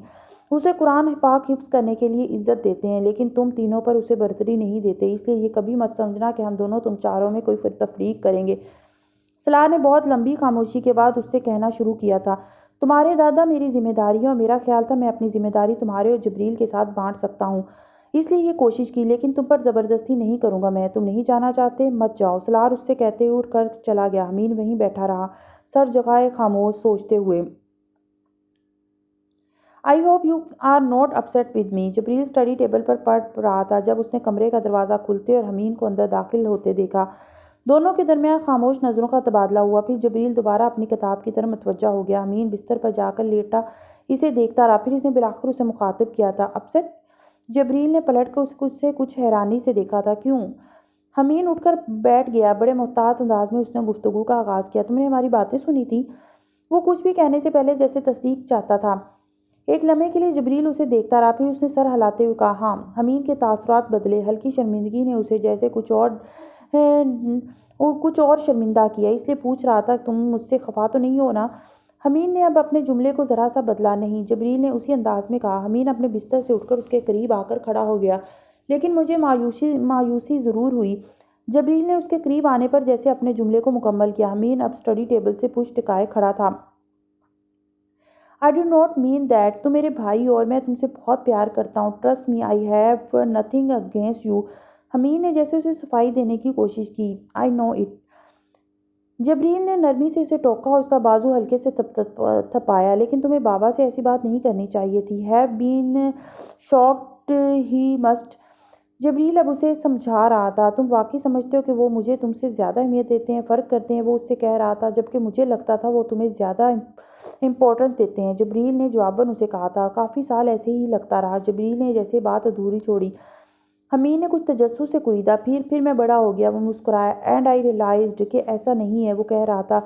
اسے قرآن پاک حفظ کرنے کے لیے عزت دیتے ہیں، لیکن تم تینوں پر اسے برتری نہیں دیتے، اس لیے یہ کبھی مت سمجھنا کہ ہم دونوں تم چاروں میں کوئی تفریق کریں گے۔ صلاح نے بہت لمبی خاموشی کے بعد اس سے کہنا شروع کیا تھا، تمہارے دادا میری ذمہ داری ہے اور میرا خیال تھا میں اپنی ذمہ داری تمہارے اور جبریل کے ساتھ بانٹ سکتا ہوں، اس لیے یہ کوشش کی، لیکن تم پر زبردستی نہیں کروں گا میں۔ تم نہیں جانا چاہتے، مت جاؤ۔ سلار اس سے کہتے ہوئے اٹھ کر چلا گیا۔ امین وہیں بیٹھا رہا، سر جھکائے خاموش، سوچتے ہوئے۔ I hope you are not upset with me. Jibreel study table پر پڑھ رہا تھا جب اس نے کمرے کا دروازہ کھلتے اور امین کو اندر داخل ہوتے دیکھا۔ دونوں کے درمیان خاموش نظروں کا تبادلہ ہوا، پھر جبریل دوبارہ اپنی کتاب کی طرف متوجہ ہو گیا۔ امین بستر پر جا کر لیٹا اسے دیکھتا رہا، پھر اس نے بالآخر اسے مخاطب کیا تھا، اپسیٹ؟ جبریل نے پلٹ کر اسے کچھ حیرانی سے دیکھا تھا۔ کیوں؟ امین اٹھ کر بیٹھ گیا۔ بڑے محتاط انداز میں اس نے گفتگو کا آغاز کیا، تم نے ہماری باتیں سنی تھیں؟ وہ کچھ بھی کہنے سے پہلے جیسے تصدیق چاہتا تھا۔ ایک لمحے کے لیے جبریل اسے دیکھتا رہا، پھر اس نے سر ہلاتے ہوئے کہا، ہاں۔ امین کے تاثرات بدلے، ہلکی شرمندگی نے اسے جیسے کچھ اور شرمندہ کیا، اس لیے پوچھ رہا تھا، تم مجھ سے خفا تو نہیں ہو نا؟ امین نے اب اپنے جملے کو ذرا سا بدلا نہیں۔ جبریل نے اسی انداز میں کہا۔ امین اپنے بستر سے اٹھ کر اس کے قریب آ کر کھڑا ہو گیا، لیکن مجھے مایوسی ضرور ہوئی۔ جبریل نے اس کے قریب آنے پر جیسے اپنے جملے کو مکمل کیا۔ امین اب اسٹڈی ٹیبل سے پشت ٹکائے کھڑا تھا۔ I do not mean that۔ تم میرے بھائی ہو اور میں تم سے بہت پیار کرتا ہوں۔ Trust me, I have nothing against you۔ امین نے جیسے اسے صفائی دینے کی کوشش کی۔ I know it۔ جبریل نے نرمی سے اسے ٹوکا اور اس کا بازو ہلکے سے تھپایا، لیکن تمہیں بابا سے ایسی بات نہیں کرنی چاہیے تھی۔ Have been shocked he must۔ جبریل اب اسے سمجھا رہا تھا، تم واقعی سمجھتے ہو کہ وہ مجھے تم سے زیادہ اہمیت دیتے ہیں، فرق کرتے ہیں؟ وہ اس سے کہہ رہا تھا، جبکہ مجھے لگتا تھا وہ تمہیں زیادہ امپورٹنس دیتے ہیں۔ جبریل نے جواباً اسے کہا تھا۔ کافی سال ایسے ہی لگتا رہا۔ جبریل نے جیسے بات ادھوری چھوڑی۔ امین نے کچھ تجسس سے قریدا، پھر میں بڑا ہو گیا۔ وہ مسکرایا۔ اینڈ آئی ریئلائزڈ کہ ایسا نہیں ہے۔ وہ کہہ رہا تھا،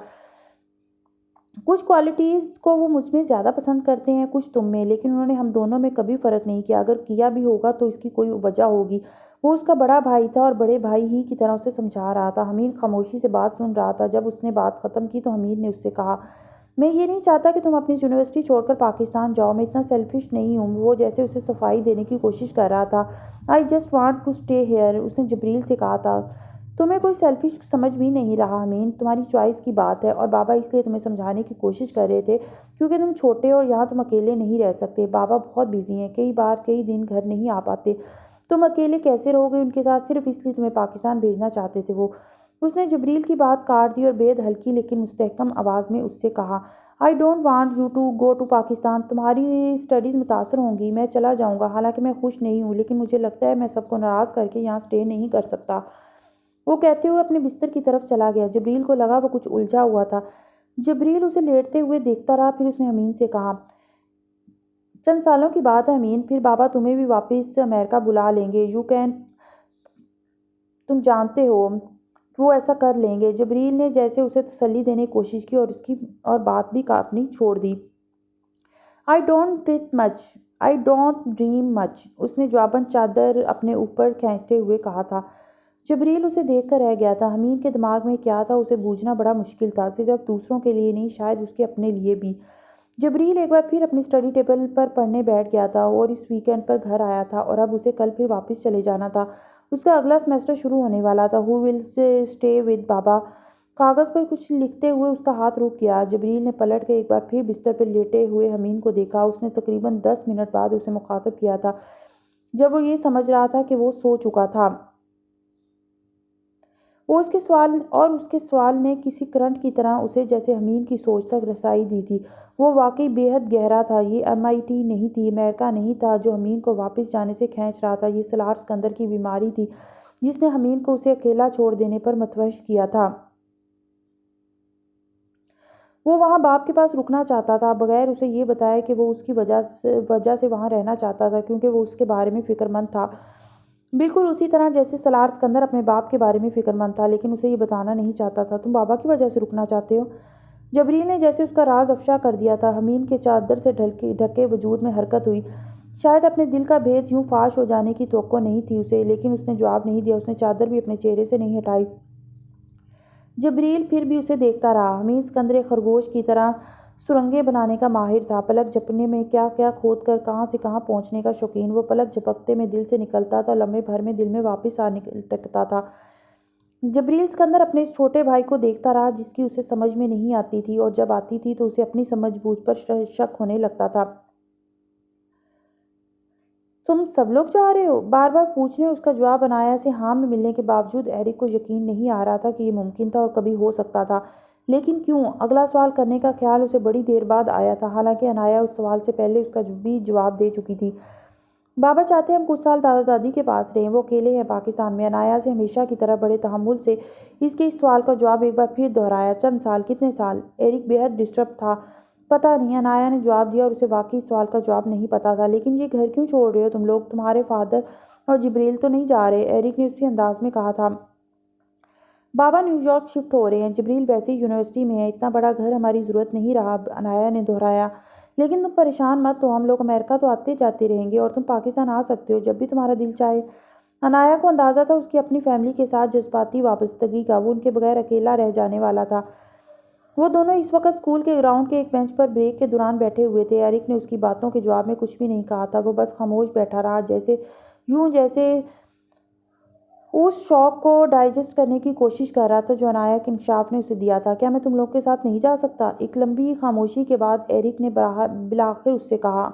کچھ کوالٹیز کو وہ مجھ میں زیادہ پسند کرتے ہیں، کچھ تم میں، لیکن انہوں نے ہم دونوں میں کبھی فرق نہیں کیا۔ اگر کیا بھی ہوگا تو اس کی کوئی وجہ ہوگی۔ وہ اس کا بڑا بھائی تھا اور بڑے بھائی ہی کی طرح اسے سمجھا رہا تھا۔ امین خاموشی سے بات سن رہا تھا۔ جب اس نے بات ختم کی تو امین نے اس سے کہا، میں یہ نہیں چاہتا کہ تم اپنی یونیورسٹی چھوڑ کر پاکستان جاؤ، میں اتنا سیلفش نہیں ہوں۔ وہ جیسے اسے صفائی دینے کی کوشش کر رہا تھا۔ I just want to stay here. اس نے جبریل سے کہا تھا، تمہیں کوئی سیلفش سمجھ بھی نہیں رہا امین، تمہاری چوائس کی بات ہے، اور بابا اس لیے تمہیں سمجھانے کی کوشش کر رہے تھے کیونکہ تم چھوٹے ہو اور یہاں تم اکیلے نہیں رہ سکتے۔ بابا بہت بیزی ہیں، کئی دن گھر نہیں آ پاتے، تم اکیلے کیسے رہو گے ان کے ساتھ؟ صرف اس لیے تمہیں پاکستان بھیجنا چاہتے تھے وہ۔ اس نے جبریل کی بات کاٹ دی اور بےحد ہلکی لیکن مستحکم آواز میں اس سے کہا، I don't want you to go to Pakistan. تمہاری اسٹڈیز متاثر ہوں گی، میں چلا جاؤں گا، حالانکہ میں خوش نہیں ہوں، لیکن مجھے لگتا ہے میں سب کو ناراض کر کے یہاں اسٹے نہیں کر سکتا۔ وہ کہتے ہوئے اپنے بستر کی طرف چلا گیا۔ جبریل کو لگا وہ کچھ الجھا ہوا تھا۔ جبریل اسے لیٹتے ہوئے دیکھتا رہا، پھر اس نے امین سے کہا، چند سالوں کی بات ہے امین، پھر بابا تمہیں بھی واپس امریکہ بلا لیں گے، تم جانتے ہو وہ ایسا کر لیں گے۔ جبریل نے جیسے اسے تسلی دینے کی کوشش کی اور بات بھی اپنی چھوڑ دی۔ آئی ڈونٹ ڈریم مچ۔ اس نے جواباً چادر اپنے اوپر کھینچتے ہوئے کہا تھا۔ جبریل اسے دیکھ کر رہ گیا تھا۔ امین کے دماغ میں کیا تھا اسے بوجھنا بڑا مشکل تھا، صرف دوسروں کے لیے نہیں، شاید اس کے اپنے لیے بھی۔ جبریل ایک بار پھر اپنی اسٹڈی ٹیبل پر پڑھنے بیٹھ گیا تھا اور اس ویکینڈ پر گھر آیا تھا، اور اب اسے کل پھر واپس چلے جانا تھا۔ اس کا اگلا سیمسٹر شروع ہونے والا تھا۔ ہو ول اسٹے ود بابا؟ کاغذ پر کچھ لکھتے ہوئے اس کا ہاتھ رک گیا۔ جبریل نے پلٹ کے ایک بار پھر بستر پر لیٹے ہوئے امین کو دیکھا۔ اس نے تقریباً 10 منٹ بعد اسے مخاطب کیا تھا، جب وہ یہ سمجھ رہا تھا کہ وہ سو چکا تھا۔ اس کے سوال نے کسی کرنٹ کی طرح اسے جیسے امین کی سوچ تک رسائی دی تھی۔ وہ واقعی بے حد گہرا تھا۔ یہ MIT نہیں تھی، امریکہ نہیں تھا جو امین کو واپس جانے سے کھینچ رہا تھا۔ یہ سلار سکندر کی بیماری تھی جس نے امین کو اسے اکیلا چھوڑ دینے پر متوش کیا تھا۔ وہ وہاں باپ کے پاس رکنا چاہتا تھا، بغیر اسے یہ بتائے کہ وہ اس کی وجہ سے وہاں رہنا چاہتا تھا، کیونکہ وہ اس کے بارے میں فکر مند تھا، بالکل اسی طرح جیسے سلار سکندر اپنے باپ کے بارے میں فکر مند تھا، لیکن اسے یہ بتانا نہیں چاہتا تھا۔ تم بابا کی وجہ سے رکنا چاہتے ہو؟ جبریل نے جیسے اس کا راز افشا کر دیا تھا۔ امین کے چادر سے ڈھکے وجود میں حرکت ہوئی۔ شاید اپنے دل کا بھید یوں فاش ہو جانے کی توقع نہیں تھی اسے، لیکن اس نے جواب نہیں دیا۔ اس نے چادر بھی اپنے چہرے سے نہیں ہٹائی۔ جبریل پھر بھی اسے دیکھتا رہا۔ حمید اسکندر خرگوش کی طرح سرنگیں بنانے کا ماہر تھا، پلک جھپکنے میں کیا کیا کھود کر کہاں سے کہاں پہنچنے کا شوقین۔ وہ پلک جھپکتے میں دل سے نکلتا تھا، لمحے بھر میں دل میں واپس ٹکتا تھا۔ جبریل اسکندر اپنے اس چھوٹے بھائی کو دیکھتا رہا جس کی اسے سمجھ میں نہیں آتی تھی، اور جب آتی تھی تو اسے اپنی سمجھ بوجھ پر شک ہونے لگتا تھا۔ تم سب لوگ جا رہے ہو؟ بار بار پوچھنے اس کا جواب عنایا سے ہاں میں ملنے کے باوجود ایرک کو یقین نہیں آ رہا تھا کہ یہ ممکن تھا اور کبھی ہو سکتا تھا۔ لیکن کیوں؟ اگلا سوال کرنے کا خیال اسے بڑی دیر بعد آیا تھا، حالانکہ عنایا اس سوال سے پہلے اس کا بھی جواب دے چکی تھی۔ بابا چاہتے ہیں ہم کچھ سال دادا دادی کے پاس رہیں، وہ اکیلے ہیں پاکستان میں۔ عنایا سے ہمیشہ کی طرح بڑے تحمل سے اس کے اس سوال کا جواب ایک بار پھر دہرایا۔ چند سال؟ کتنے سال؟ ایرک بے حد ڈسٹرب تھا۔ پتہ نہیں، عنایا نے جواب دیا، اور اسے واقعی اس سوال کا جواب نہیں پتا تھا۔ لیکن یہ گھر کیوں چھوڑ رہے ہو تم لوگ؟ تمہارے فادر اور جبریل تو نہیں جا رہے؟ ایرک نے اسی انداز میں کہا تھا۔ بابا نیو یارک شفٹ ہو رہے ہیں، جبریل ویسے ہی یونیورسٹی میں ہے، اتنا بڑا گھر ہماری ضرورت نہیں رہا، عنایا نے دہرایا۔ لیکن تم پریشان مت ہو، ہم لوگ امریکہ تو آتے جاتے رہیں گے، اور تم پاکستان آ سکتے ہو جب بھی تمہارا دل چاہے۔ عنایا کو اندازہ تھا اس کی اپنی فیملی کے ساتھ جذباتی وابستگی کا، وہ ان کے بغیر اکیلا رہ جانے والا تھا۔ وہ دونوں اس وقت اسکول کے گراؤنڈ کے ایک بینچ پر بریک کے دوران بیٹھے ہوئے تھے۔ ایرک نے اس کی باتوں کے جواب میں کچھ بھی نہیں کہا تھا، وہ بس خاموش بیٹھا رہا، جیسے اس شوق کو ڈائجسٹ کرنے کی کوشش کر رہا تھا جو عنایا کے انکشاف نے اسے دیا تھا۔ کیا میں تم لوگ کے ساتھ نہیں جا سکتا؟ ایک لمبی خاموشی کے بعد ایرک نے بالآخر اس سے کہا۔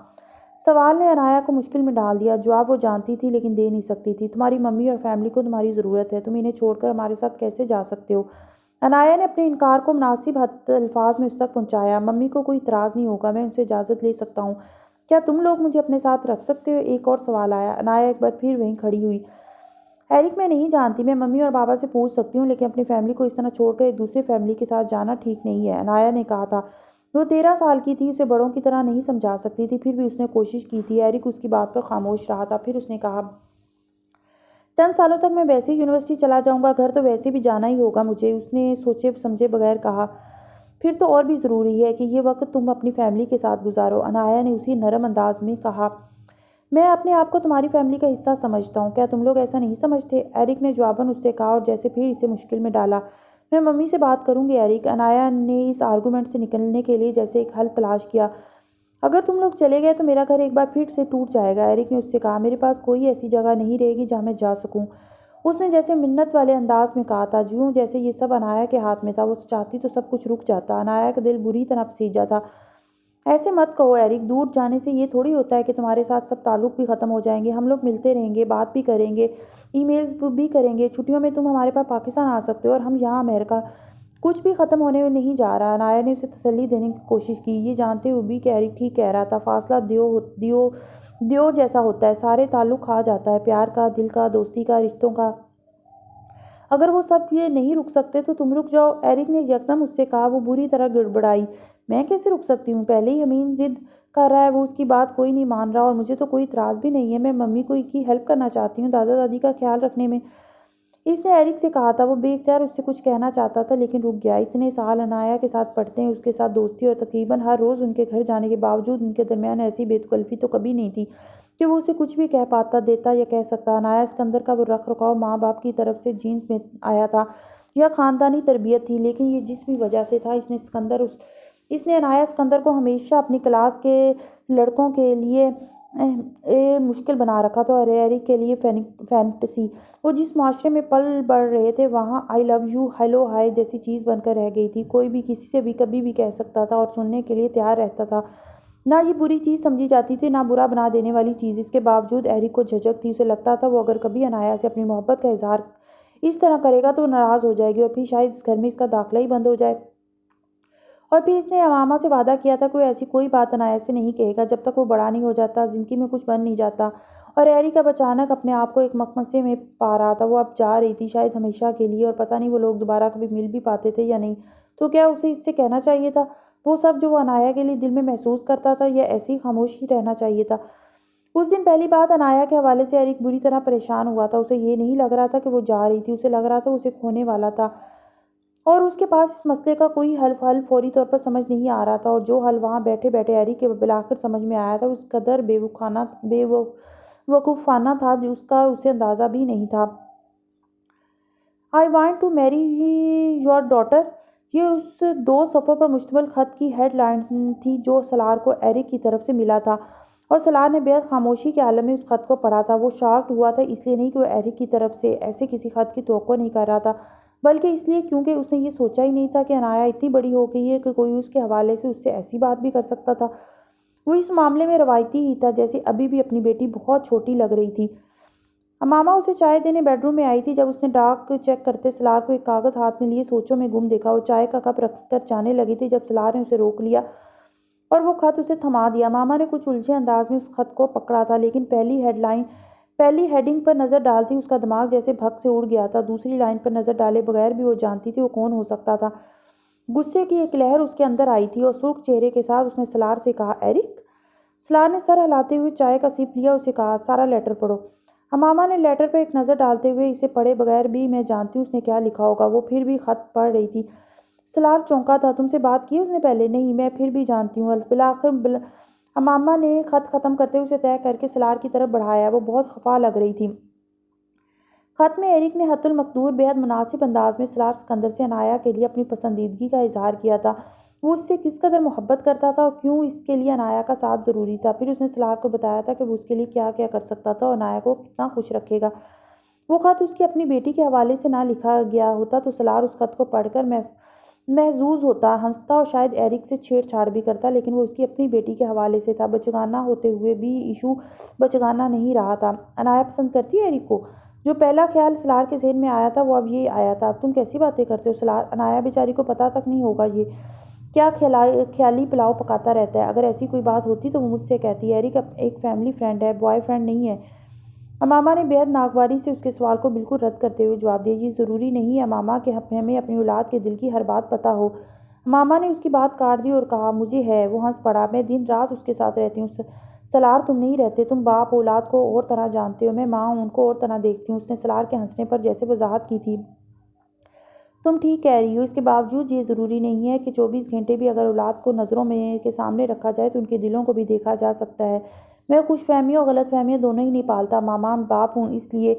سوال نے عنایا کو مشکل میں ڈال دیا۔ جواب وہ جانتی تھی لیکن دے نہیں سکتی تھی۔ تمہاری ممی اور فیملی کو تمہاری ضرورت ہے، تم انہیں چھوڑ کر ہمارے ساتھ کیسے جا سکتے ہو؟ عنایا نے اپنے انکار کو مناسب الفاظ میں اس تک پہنچایا۔ ممی کو کوئی اعتراض نہیں ہوگا، میں ان سے اجازت لے سکتا ہوں۔ کیا تم لوگ مجھے اپنے ساتھ رکھ سکتے ہو؟ ایک اور سوال آیا۔ عنایا ایک بار پھر وہیں کھڑی ہوئی۔ ایرک میں نہیں جانتی، میں ممی اور بابا سے پوچھ سکتی ہوں، لیکن اپنی فیملی کو اس طرح چھوڑ کر ایک دوسرے فیملی کے ساتھ جانا ٹھیک نہیں ہے، عنایا نے کہا تھا۔ وہ 13 سال کی تھی، اسے بڑوں کی طرح نہیں سمجھا سکتی تھی، پھر بھی اس نے کوشش کی تھی۔ ایرک اس کی بات پر خاموش رہا تھا، پھر اس نے کہا، چند سالوں تک میں ویسے ہی یونیورسٹی چلا جاؤں گا، گھر تو ویسے بھی جانا ہی ہوگا مجھے، اس نے سوچے سمجھے بغیر کہا۔ پھر تو اور بھی ضروری ہے کہ یہ وقت تم اپنی فیملی کے ساتھ گزارو، عنایا نے اسی نرم انداز میں کہا۔ میں اپنے آپ کو تمہاری فیملی کا حصہ سمجھتا ہوں، کیا تم لوگ ایسا نہیں سمجھتے؟ ایرک نے جواباً اس سے کہا، اور جیسے پھر اسے مشکل میں ڈالا۔ میں ممی سے بات کروں گی ایرک، عنایا نے اس آرگومنٹ سے نکلنے کے لیے جیسے ایک حل تلاش کیا۔ اگر تم لوگ چلے گئے تو میرا گھر ایک بار پھر سے ٹوٹ جائے گا، ایرک نے اس سے کہا۔ میرے پاس کوئی ایسی جگہ نہیں رہے گی جہاں میں جا سکوں، اس نے جیسے منت والے انداز میں کہا تھا، جیسے یہ سب عنایا کے ہاتھ میں تھا۔ وہ چاہتی تو سب کچھ رک جاتا۔ عنایا کا دل بری طرح پسیجا تھا۔ ایسے مت کہو ایرک، دور جانے سے یہ تھوڑی ہوتا ہے کہ تمہارے ساتھ سب تعلق بھی ختم ہو جائیں گے۔ ہم لوگ ملتے رہیں گے، بات بھی کریں گے، ای میلز بھی کریں گے، چھٹیوں میں تم ہمارے پاس پاکستان آ سکتے ہو، اور ہم یہاں امریکہ۔ کچھ بھی ختم ہونے میں نہیں جا رہا، عنایا نے اسے تسلی دینے کی کوشش کی، یہ جانتے ہوئے بھی کہ ایرک ٹھیک کہہ رہا تھا۔ فاصلہ دیو جیسا ہوتا ہے، سارے تعلق کھا جاتا ہے، پیار کا، دل کا، دوستی کا، رشتوں کا۔ اگر وہ سب یہ نہیں رک سکتے تو تم رک جاؤ، ایرک نے یکدم اس سے کہا۔ وہ بری طرح گڑبڑائی۔ میں کیسے رک سکتی ہوں؟ پہلے ہی حمید ضد کر رہا ہے، وہ اس کی بات کوئی نہیں مان رہا، اور مجھے تو کوئی اعتراض بھی نہیں ہے، میں ممی کو کی ہیلپ کرنا چاہتی ہوں، دادا دادی کا خیال رکھنے میں، اس نے ایرک سے کہا تھا۔ وہ بے اختیار اس سے کچھ کہنا چاہتا تھا لیکن رک گیا۔ اتنے سال عنایا کے ساتھ پڑھتے ہیں، اس کے ساتھ دوستی، اور تقریباً ہر روز ان کے گھر جانے کے باوجود ان کے درمیان ایسی بے تکلفی تو کبھی نہیں تھی کہ وہ اسے کچھ بھی کہہ پاتا، دیتا یا کہہ سکتا۔ عنایا اسکندر کا وہ رکھ رکھاؤ ماں باپ کی طرف سے جینز میں آیا تھا یا خاندانی تربیت تھی، لیکن یہ جس بھی وجہ سے تھا، اس نے عنایا اسکندر کو ہمیشہ اپنی کلاس کے لڑکوں کے لیے مشکل بنا رکھا تھا، اور ایرک کے لیے فینٹسی۔ وہ جس معاشرے میں پل بڑھ رہے تھے وہاں آئی لو یو، ہیلو، ہائے جیسی چیز بن کر رہ گئی تھی، کوئی بھی کسی سے بھی کبھی بھی کہہ سکتا تھا اور سننے کے لیے تیار رہتا تھا، نہ یہ بری چیز سمجھی جاتی تھی نہ برا بنا دینے والی چیز۔ اس کے باوجود ایرک کو جھجک تھی، اسے لگتا تھا وہ اگر کبھی عنایا سے اپنی محبت کا اظہار اس طرح کرے گا تو وہ ناراض ہو جائے گی، اور پھر شاید اس گھر میں اس کا داخلہ ہی بند ہو جائے۔ اور پھر اس نے امامہ سے وعدہ کیا تھا کہ وہ ایسی کوئی بات عنایا سے نہیں کہے گا جب تک وہ بڑا نہیں ہو جاتا، زندگی میں کچھ بن نہیں جاتا۔ اور ایرک اب اچانک اپنے آپ کو ایک مخمصے میں پا رہا تھا، وہ اب جا رہی تھی، شاید ہمیشہ کے لیے، اور پتہ نہیں وہ لوگ دوبارہ کبھی مل بھی پاتے تھے یا نہیں۔ تو کیا اسے اس سے کہنا چاہیے تھا وہ سب جو وہ عنایا کے لیے دل میں محسوس کرتا تھا، یا ایسے ہی خاموش ہی رہنا چاہیے تھا؟ اس دن پہلی بات عنایا کے حوالے سے ایرک بری طرح پریشان ہوا تھا۔ اسے یہ نہیں لگ رہا تھا کہ وہ جا رہی تھی، اسے لگ رہا تھا وہ اسے کھونے والا تھا، اور اس کے پاس اس مسئلے کا کوئی حل فوری طور پر سمجھ نہیں آ رہا تھا، اور جو حل وہاں بیٹھے بیٹھے ایرک کے بالآخر سمجھ میں آیا تھا، اس قدر بے وقوفانہ تھا جس کا اسے اندازہ بھی نہیں تھا۔ I want to marry your daughter, یہ اس 2 صفحوں پر مشتمل خط کی ہیڈ لائن تھی جو سلار کو ایرک کی طرف سے ملا تھا، اور سلار نے بےحد خاموشی کے عالم میں اس خط کو پڑھا تھا۔ وہ شاکڈ ہوا تھا، اس لیے نہیں کہ وہ ایرک کی طرف سے ایسے کسی خط کی توقع نہیں کر رہا تھا، بلکہ اس لیے کیونکہ اس نے یہ سوچا ہی نہیں تھا کہ عنایا اتنی بڑی ہو گئی ہے کہ کوئی اس کے حوالے سے اس سے ایسی بات بھی کر سکتا تھا۔ وہ اس معاملے میں روایتی ہی تھا، جیسے ابھی بھی اپنی بیٹی بہت چھوٹی لگ رہی تھی۔ ماما اسے چائے دینے بیڈ روم میں آئی تھی جب اس نے ڈاک چیک کرتے سلار کو ایک کاغذ ہاتھ میں لیے سوچوں میں گم دیکھا۔ وہ چائے کا کپ رکھ کر جانے لگی تھی جب سلار نے اسے روک لیا اور وہ خط اسے تھما دیا۔ ماما نے کچھ الجھے انداز میں اس خط کو پکڑا تھا، لیکن پہلی ہیڈنگ پر نظر ڈالتی اس کا دماغ جیسے بھگ سے اڑ گیا تھا۔ دوسری لائن پر نظر ڈالے بغیر بھی وہ جانتی تھی وہ کون ہو سکتا تھا۔ غصے کی ایک لہر اس کے اندر آئی تھی اور سرخ چہرے کے ساتھ اس نے سلار سے کہا، ایرک؟ سلار نے سر ہلاتے ہوئے چائے کا سپ لیا، اسے کہا، سارا لیٹر پڑھو۔ ماما نے لیٹر پر ایک نظر ڈالتے ہوئے، اسے پڑھے بغیر بھی میں جانتی ہوں اس نے کیا لکھا ہوگا۔ وہ پھر بھی خط پڑھ رہی تھی۔ سلار چونکا تھا۔ تم سے بات کی اس نے پہلے؟ نہیں، میں پھر بھی جانتی ہوں۔ بالآخر ماما نے خط ختم کرتے ہوئے اسے طے کر کے سلار کی طرف بڑھایا۔ وہ بہت خفا لگ رہی تھی۔ خط میں ایرک نے حت المقدور بےحد مناسب انداز میں سلار سکندر سے عنایا کے لیے اپنی پسندیدگی کا اظہار کیا تھا۔ وہ اس سے کس قدر محبت کرتا تھا اور کیوں اس کے لیے عنایا کا ساتھ ضروری تھا۔ پھر اس نے سلار کو بتایا تھا کہ وہ اس کے لیے کیا کیا کر سکتا تھا اور عنایا کو کتنا خوش رکھے گا۔ وہ خط اس کی اپنی بیٹی کے حوالے سے نہ لکھا گیا ہوتا تو سلار اس خط کو پڑھ کر محظوظ ہوتا، ہنستا اور شاید ایرک سے چھیڑ چھاڑ بھی کرتا، لیکن وہ اس کی اپنی بیٹی کے حوالے سے تھا۔ بچگانہ ہوتے ہوئے بھی ایشو بچگانہ نہیں رہا تھا۔ عنایا پسند کرتی ہے ایرک کو؟ جو پہلا خیال سلار کے ذہن میں آیا تھا وہ اب یہ آیا تھا۔ تم کیسی باتیں کرتے ہو سلار؟ عنایا بیچاری کو پتہ تک نہیں ہوگا یہ کیا خیالی پلاؤ پکاتا رہتا ہے۔ اگر ایسی کوئی بات ہوتی تو وہ مجھ سے کہتی۔ ایرک ایک فیملی فرینڈ ہے، بوائے فرینڈ نہیں ہے۔ امامہ نے بےحد ناگواری سے اس کے سوال کو بالکل رد کرتے ہوئے جواب دیا، یہ ضروری نہیں ہے امامہ کہ ہمیں اپنی اولاد کے دل کی ہر بات پتہ ہو۔ امامہ نے اس کی بات کاٹ دی اور کہا، مجھے ہے۔ وہ ہنس پڑا، میں دن رات اس کے ساتھ رہتی ہوں سلار، تم نہیں رہتے۔ تم باپ اولاد کو اور طرح جانتے ہو، میں ماں ہوں، ان کو اور طرح دیکھتی ہوں۔ اس نے سلار کے ہنسنے پر جیسے وضاحت کی تھی، تم ٹھیک کہہ رہی ہو، اس کے باوجود یہ ضروری نہیں ہے کہ 24 گھنٹے بھی اگر اولاد کو نظروں میں کے سامنے رکھا جائے تو ان کے دلوں کو بھی دیکھا جا سکتا ہے۔ میں خوش فہمیوں اور غلط فہمیاں دونوں ہی نہیں پالتا ماما، باپ ہوں، اس لیے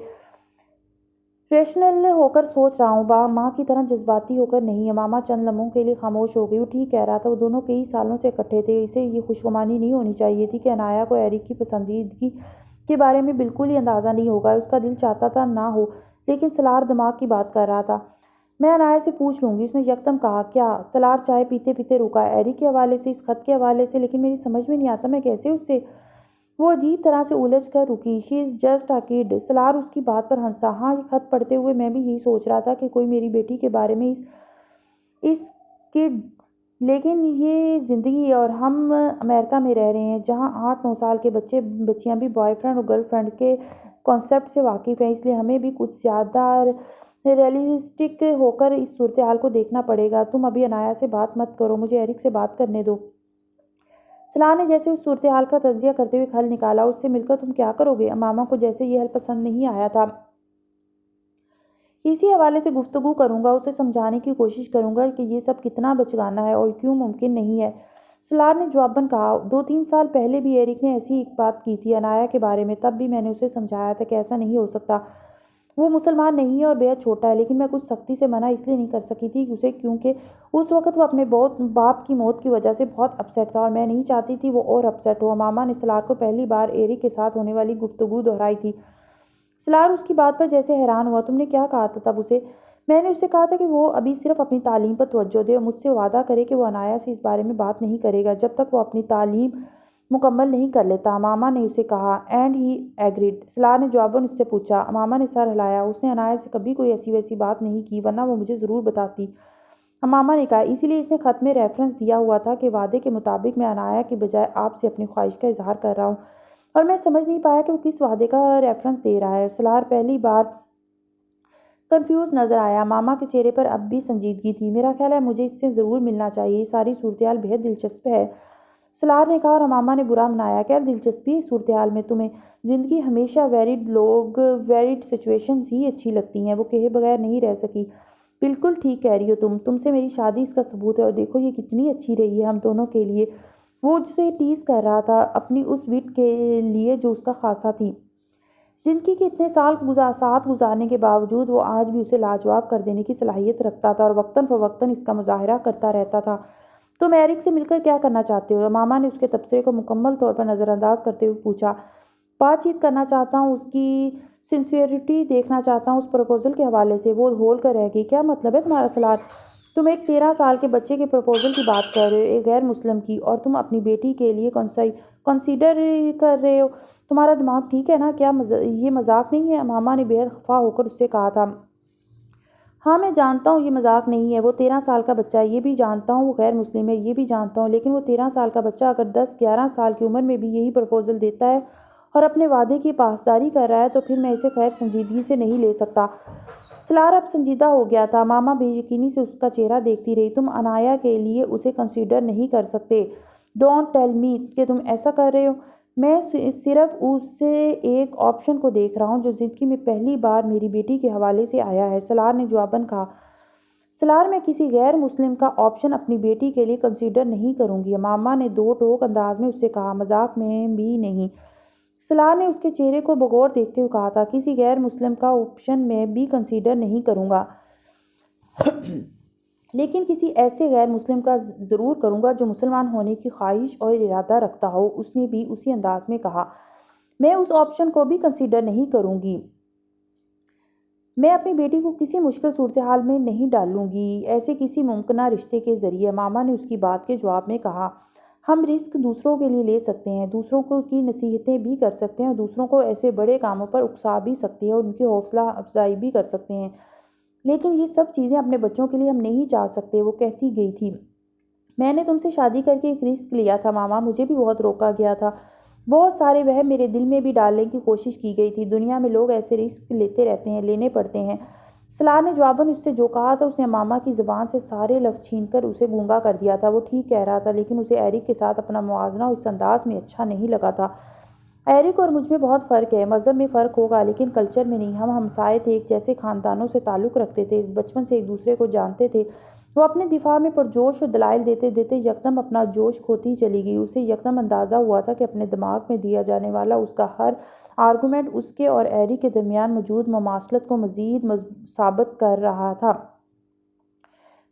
ریشنل ہو کر سوچ رہا ہوں، ماں کی طرح جذباتی ہو کر نہیں۔ ماما چند لمحوں کے لیے خاموش ہو گئی۔ وہ ٹھیک کہہ رہا تھا، وہ دونوں کئی سالوں سے اکٹھے تھے۔ اسے یہ خوشگمانی نہیں ہونی چاہیے تھی کہ عنایا کو ایرک کی پسندیدگی کے بارے میں بالکل ہی اندازہ نہیں ہوگا۔ اس کا دل چاہتا تھا نہ ہو، لیکن سلار دماغ کی بات کر رہا تھا۔ میں عنایا سے پوچھ لوں گی، اس نے یکدم کہا۔ کیا؟ سلار چائے پیتے پیتے رکا، ایرک کے حوالے سے، اس خط کے حوالے سے؟ لیکن میری سمجھ میں نہیں آتا میں کیسے اس سے۔ وہ عجیب طرح سے الجھ کر رکی۔ شی از جسٹ اے کڈ۔ سلار اس کی بات پر ہنسا۔ ہاں، یہ خط پڑھتے ہوئے میں بھی یہی سوچ رہا تھا کہ کوئی میری بیٹی کے بارے میں اس کڈ، لیکن یہ زندگی ہے اور ہم امریکہ میں رہ رہے ہیں جہاں 8-9 سال کے بچے بچیاں بھی بوائے فرینڈ اور گرل فرینڈ کے کانسیپٹ سے واقف ہیں، اس لیے ہمیں بھی کچھ زیادہ ریئلسٹک ہو کر اس صورتحال کو دیکھنا پڑے گا۔ تم ابھی عنایا سے بات مت کرو، مجھے ایرک سے بات کرنے دو۔ سلار نے جیسے اس صورتحال کا تجزیہ کرتے ہوئے ایک حل نکالا۔ اس سے مل کر تم کیا کرو گے؟ ماما کو جیسے یہ حل پسند نہیں آیا تھا۔ اسی حوالے سے گفتگو کروں گا، اسے سمجھانے کی کوشش کروں گا کہ یہ سب کتنا بچگانہ ہے اور کیوں ممکن نہیں ہے۔ سلار نے جواباً کہا، 2-3 سال پہلے بھی ایرک نے ایسی ایک بات کی تھی عنایا کے بارے میں، تب بھی میں نے اسے سمجھایا تھا کہ ایسا نہیں ہو سکتا۔ وہ مسلمان نہیں ہے اور بےحد چھوٹا ہے، لیکن میں کچھ سختی سے منع اس لیے نہیں کر سکی تھی اسے کیونکہ اس وقت وہ اپنے باپ کی موت کی وجہ سے بہت اپسیٹ تھا اور میں نہیں چاہتی تھی وہ اور اپسیٹ ہو۔ ماما نے سلار کو پہلی بار ایرک کے ساتھ ہونے والی گفتگو دہرائی تھی۔ سلار اس کی بات پر جیسے حیران ہوا۔ تم نے کیا کہا تھا تب اسے؟ میں نے اسے کہا تھا کہ وہ ابھی صرف اپنی تعلیم پر توجہ دے اور مجھ سے وعدہ کرے کہ وہ عنایا سے اس بارے میں بات نہیں کرے گا جب تک وہ اپنی تعلیم مکمل نہیں کر لیتا۔ ماما نے اسے کہا، اینڈ ہی ایگریڈ۔ سلار نے جواباً اس سے پوچھا۔ ماما نے سر ہلایا۔ اس نے عنایا سے کبھی کوئی ایسی ویسی بات نہیں کی، ورنہ وہ مجھے ضرور بتاتی۔ ماما نے کہا، اسی لیے اس نے خط میں ریفرنس دیا ہوا تھا کہ وعدے کے مطابق میں عنایا کی بجائے آپ سے اپنی خواہش کا اظہار کر رہا ہوں، اور میں سمجھ نہیں پایا کہ وہ کس وعدے کا ریفرنس دے رہا ہے۔ سلار پہلی بار کنفیوز نظر آیا۔ ماما کے چہرے پر اب بھی سنجیدگی تھی۔ میرا خیال ہے مجھے اس سے ضرور ملنا چاہیے، یہ ساری صورتحال بہت دلچسپ ہے، سلار نے کہا، اور ماما نے برا منایا۔ کیا دلچسپی ہے اس صورتحال میں تمہیں؟ زندگی ہمیشہ ویریڈ سچویشنز ہی اچھی لگتی ہیں، وہ کہے بغیر نہیں رہ سکی۔ بالکل ٹھیک کہہ رہی ہو تم سے میری شادی اس کا ثبوت ہے، اور دیکھو یہ کتنی اچھی رہی ہے ہم دونوں کے لیے۔ وہ اسے ٹیز کر رہا تھا اپنی اس وٹ کے لیے جو اس کا خاصہ تھی۔ زندگی کے اتنے ساتھ گزارنے کے باوجود وہ آج بھی اسے لاجواب کر دینے کی صلاحیت رکھتا تھا اور وقتاً فوقتاً اس کا مظاہرہ کرتا رہتا تھا۔ تم ایرک سے مل کر کیا کرنا چاہتے ہو؟ ماما نے اس کے تبصرے کو مکمل طور پر نظر انداز کرتے ہوئے پوچھا۔ بات چیت کرنا چاہتا ہوں، اس کی سنسیئرٹی دیکھنا چاہتا ہوں اس پروپوزل کے حوالے سے۔ وہ ہول کر رہ گئی۔ کیا مطلب ہے تمہارا سلار؟ تم ایک 13 سال کے بچے کے پروپوزل کی بات کر رہے ہو، ایک غیر مسلم کی، اور تم اپنی بیٹی کے لیے کنسیڈر کر رہے ہو؟ تمہارا دماغ ٹھیک ہے نا؟ کیا یہ مذاق نہیں ہے؟ ماما نے بے حد خفا ہو کر اس سے کہا تھا۔ ہاں میں جانتا ہوں یہ مذاق نہیں ہے، وہ 13 سال کا بچہ ہے، یہ بھی جانتا ہوں وہ غیر مسلم ہے، یہ بھی جانتا ہوں، لیکن وہ 13 سال کا بچہ اگر 10-11 سال کی عمر میں بھی یہی پروپوزل دیتا ہے اور اپنے وعدے کی پاسداری کر رہا ہے تو پھر میں اسے خیر سنجیدگی سے نہیں لے سکتا۔ سلار اب سنجیدہ ہو گیا تھا۔ ماما بے یقینی سے اس کا چہرہ دیکھتی رہی۔ تم انایا کے لیے اسے کنسیڈر نہیں کر سکتے؟ ڈونٹ ٹیل می کہ تم ایسا کر رہے ہو۔ میں صرف اسے ایک آپشن کو دیکھ رہا ہوں جو زندگی میں پہلی بار میری بیٹی کے حوالے سے آیا ہے، سلار نے جواباً کہا۔ سلار میں کسی غیر مسلم کا آپشن اپنی بیٹی کے لیے کنسیڈر نہیں کروں گی، ماما نے دو ٹوک انداز میں اس سے کہا، مذاق میں بھی نہیں۔ سلار نے اس کے چہرے کو بغور دیکھتے ہوئے کہا تھا، کسی غیر مسلم کا آپشن میں بھی کنسیڈر نہیں کروں گا، لیکن کسی ایسے غیر مسلم کا ضرور کروں گا جو مسلمان ہونے کی خواہش اور ارادہ رکھتا ہو۔ اس نے بھی اسی انداز میں کہا، میں اس آپشن کو بھی کنسیڈر نہیں کروں گی۔ میں اپنی بیٹی کو کسی مشکل صورتحال میں نہیں ڈالوں گی، ایسے کسی ممکنہ رشتے کے ذریعے، ماما نے اس کی بات کے جواب میں کہا۔ ہم رسک دوسروں کے لیے لے سکتے ہیں، دوسروں کی نصیحتیں بھی کر سکتے ہیں اور دوسروں کو ایسے بڑے کاموں پر اکسا بھی سکتے ہیں اور ان کی حوصلہ افزائی بھی کر سکتے ہیں، لیکن یہ سب چیزیں اپنے بچوں کے لیے ہم نہیں چاہ سکتے، وہ کہتی گئی تھی۔ میں نے تم سے شادی کر کے ایک رسک لیا تھا ماما، مجھے بھی بہت روکا گیا تھا، بہت سارے وہم میرے دل میں بھی ڈالنے کی کوشش کی گئی تھی۔ دنیا میں لوگ ایسے رسک لیتے رہتے ہیں، لینے پڑتے ہیں۔ سلار نے جواباً اس سے جو کہا تھا اس نے ماما کی زبان سے سارے لفظ چھین کر اسے گونگا کر دیا تھا۔ وہ ٹھیک کہہ رہا تھا، لیکن اسے ایرک کے ساتھ اپنا موازنہ اس انداز میں اچھا نہیں لگا تھا۔ ایرک اور مجھ میں بہت فرق ہے، مذہب میں فرق ہوگا لیکن کلچر میں نہیں۔ ہم ہمسائے تھے، ایک جیسے خاندانوں سے تعلق رکھتے تھے، بچپن سے ایک دوسرے کو جانتے تھے۔ وہ اپنے دفاع میں پرجوش اور دلائل دیتے دیتے یکدم اپنا جوش کھوتی چلی گئی۔ اسے یکدم اندازہ ہوا تھا کہ اپنے دماغ میں دیا جانے والا اس کا ہر آرگومنٹ اس کے اور ایرک کے درمیان موجود مماثلت کو مزید ثابت کر رہا تھا۔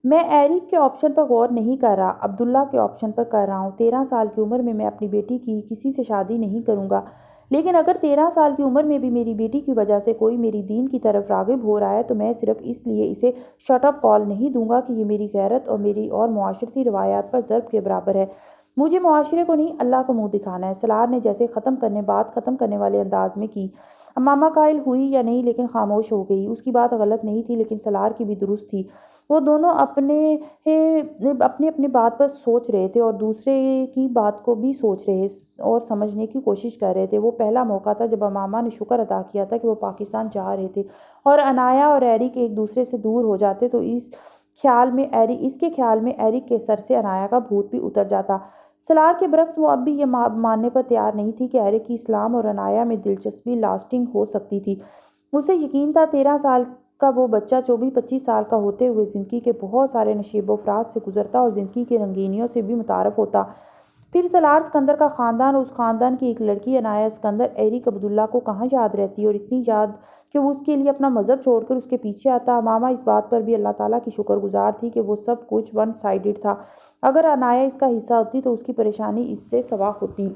میں ایرک کے آپشن پر غور نہیں کر رہا، عبداللہ کے آپشن پر کر رہا ہوں۔ 13 سال کی عمر میں اپنی بیٹی کی کسی سے شادی نہیں کروں گا، لیکن اگر 13 سال کی عمر میں بھی میری بیٹی کی وجہ سے کوئی میری دین کی طرف راغب ہو رہا ہے تو میں صرف اس لیے اسے شٹ اپ کال نہیں دوں گا کہ یہ میری غیرت اور معاشرتی روایات پر ضرب کے برابر ہے۔ مجھے معاشرے کو نہیں، اللہ کو منہ دکھانا ہے، سلار نے جیسے بات ختم کرنے والے انداز میں کی۔ ماما قائل ہوئی یا نہیں لیکن خاموش ہو گئی۔ اس کی بات غلط نہیں تھی لیکن سلار کی بھی درست تھی۔ وہ دونوں اپنے بات پر سوچ رہے تھے اور دوسرے کی بات کو بھی سوچ رہے اور سمجھنے کی کوشش کر رہے تھے۔ وہ پہلا موقع تھا جب ماما نے شکر ادا کیا تھا کہ وہ پاکستان جا رہے تھے اور انایا اور ایرک ایک دوسرے سے دور ہو جاتے تو اس کے خیال میں ایرک کے سر سے انایا کا بھوت بھی اتر جاتا۔ سلار کے برعکس وہ اب بھی یہ ماننے پر تیار نہیں تھی کہ ایرک کی اسلام اور انایا میں دلچسپی لاسٹنگ ہو سکتی تھی۔ اسے یقین تھا 13 سال کا وہ بچہ 24-25 سال کا ہوتے ہوئے زندگی کے بہت سارے نشیب و فراز سے گزرتا اور زندگی کی رنگینیوں سے بھی متعارف ہوتا۔ پھر سلار اسکندر کا خاندان اور اس خاندان کی ایک لڑکی انایا اسکندر، ایرک عبداللہ کو کہاں یاد رہتی اور اتنی یاد کہ وہ اس کے لیے اپنا مذہب چھوڑ کر اس کے پیچھے آتا۔ ماما اس بات پر بھی اللہ تعالیٰ کی شکر گزار تھی کہ وہ سب کچھ ون سائیڈڈ تھا۔ اگر انایا اس کا حصہ ہوتی تو اس کی پریشانی اس سے سوا ہوتی۔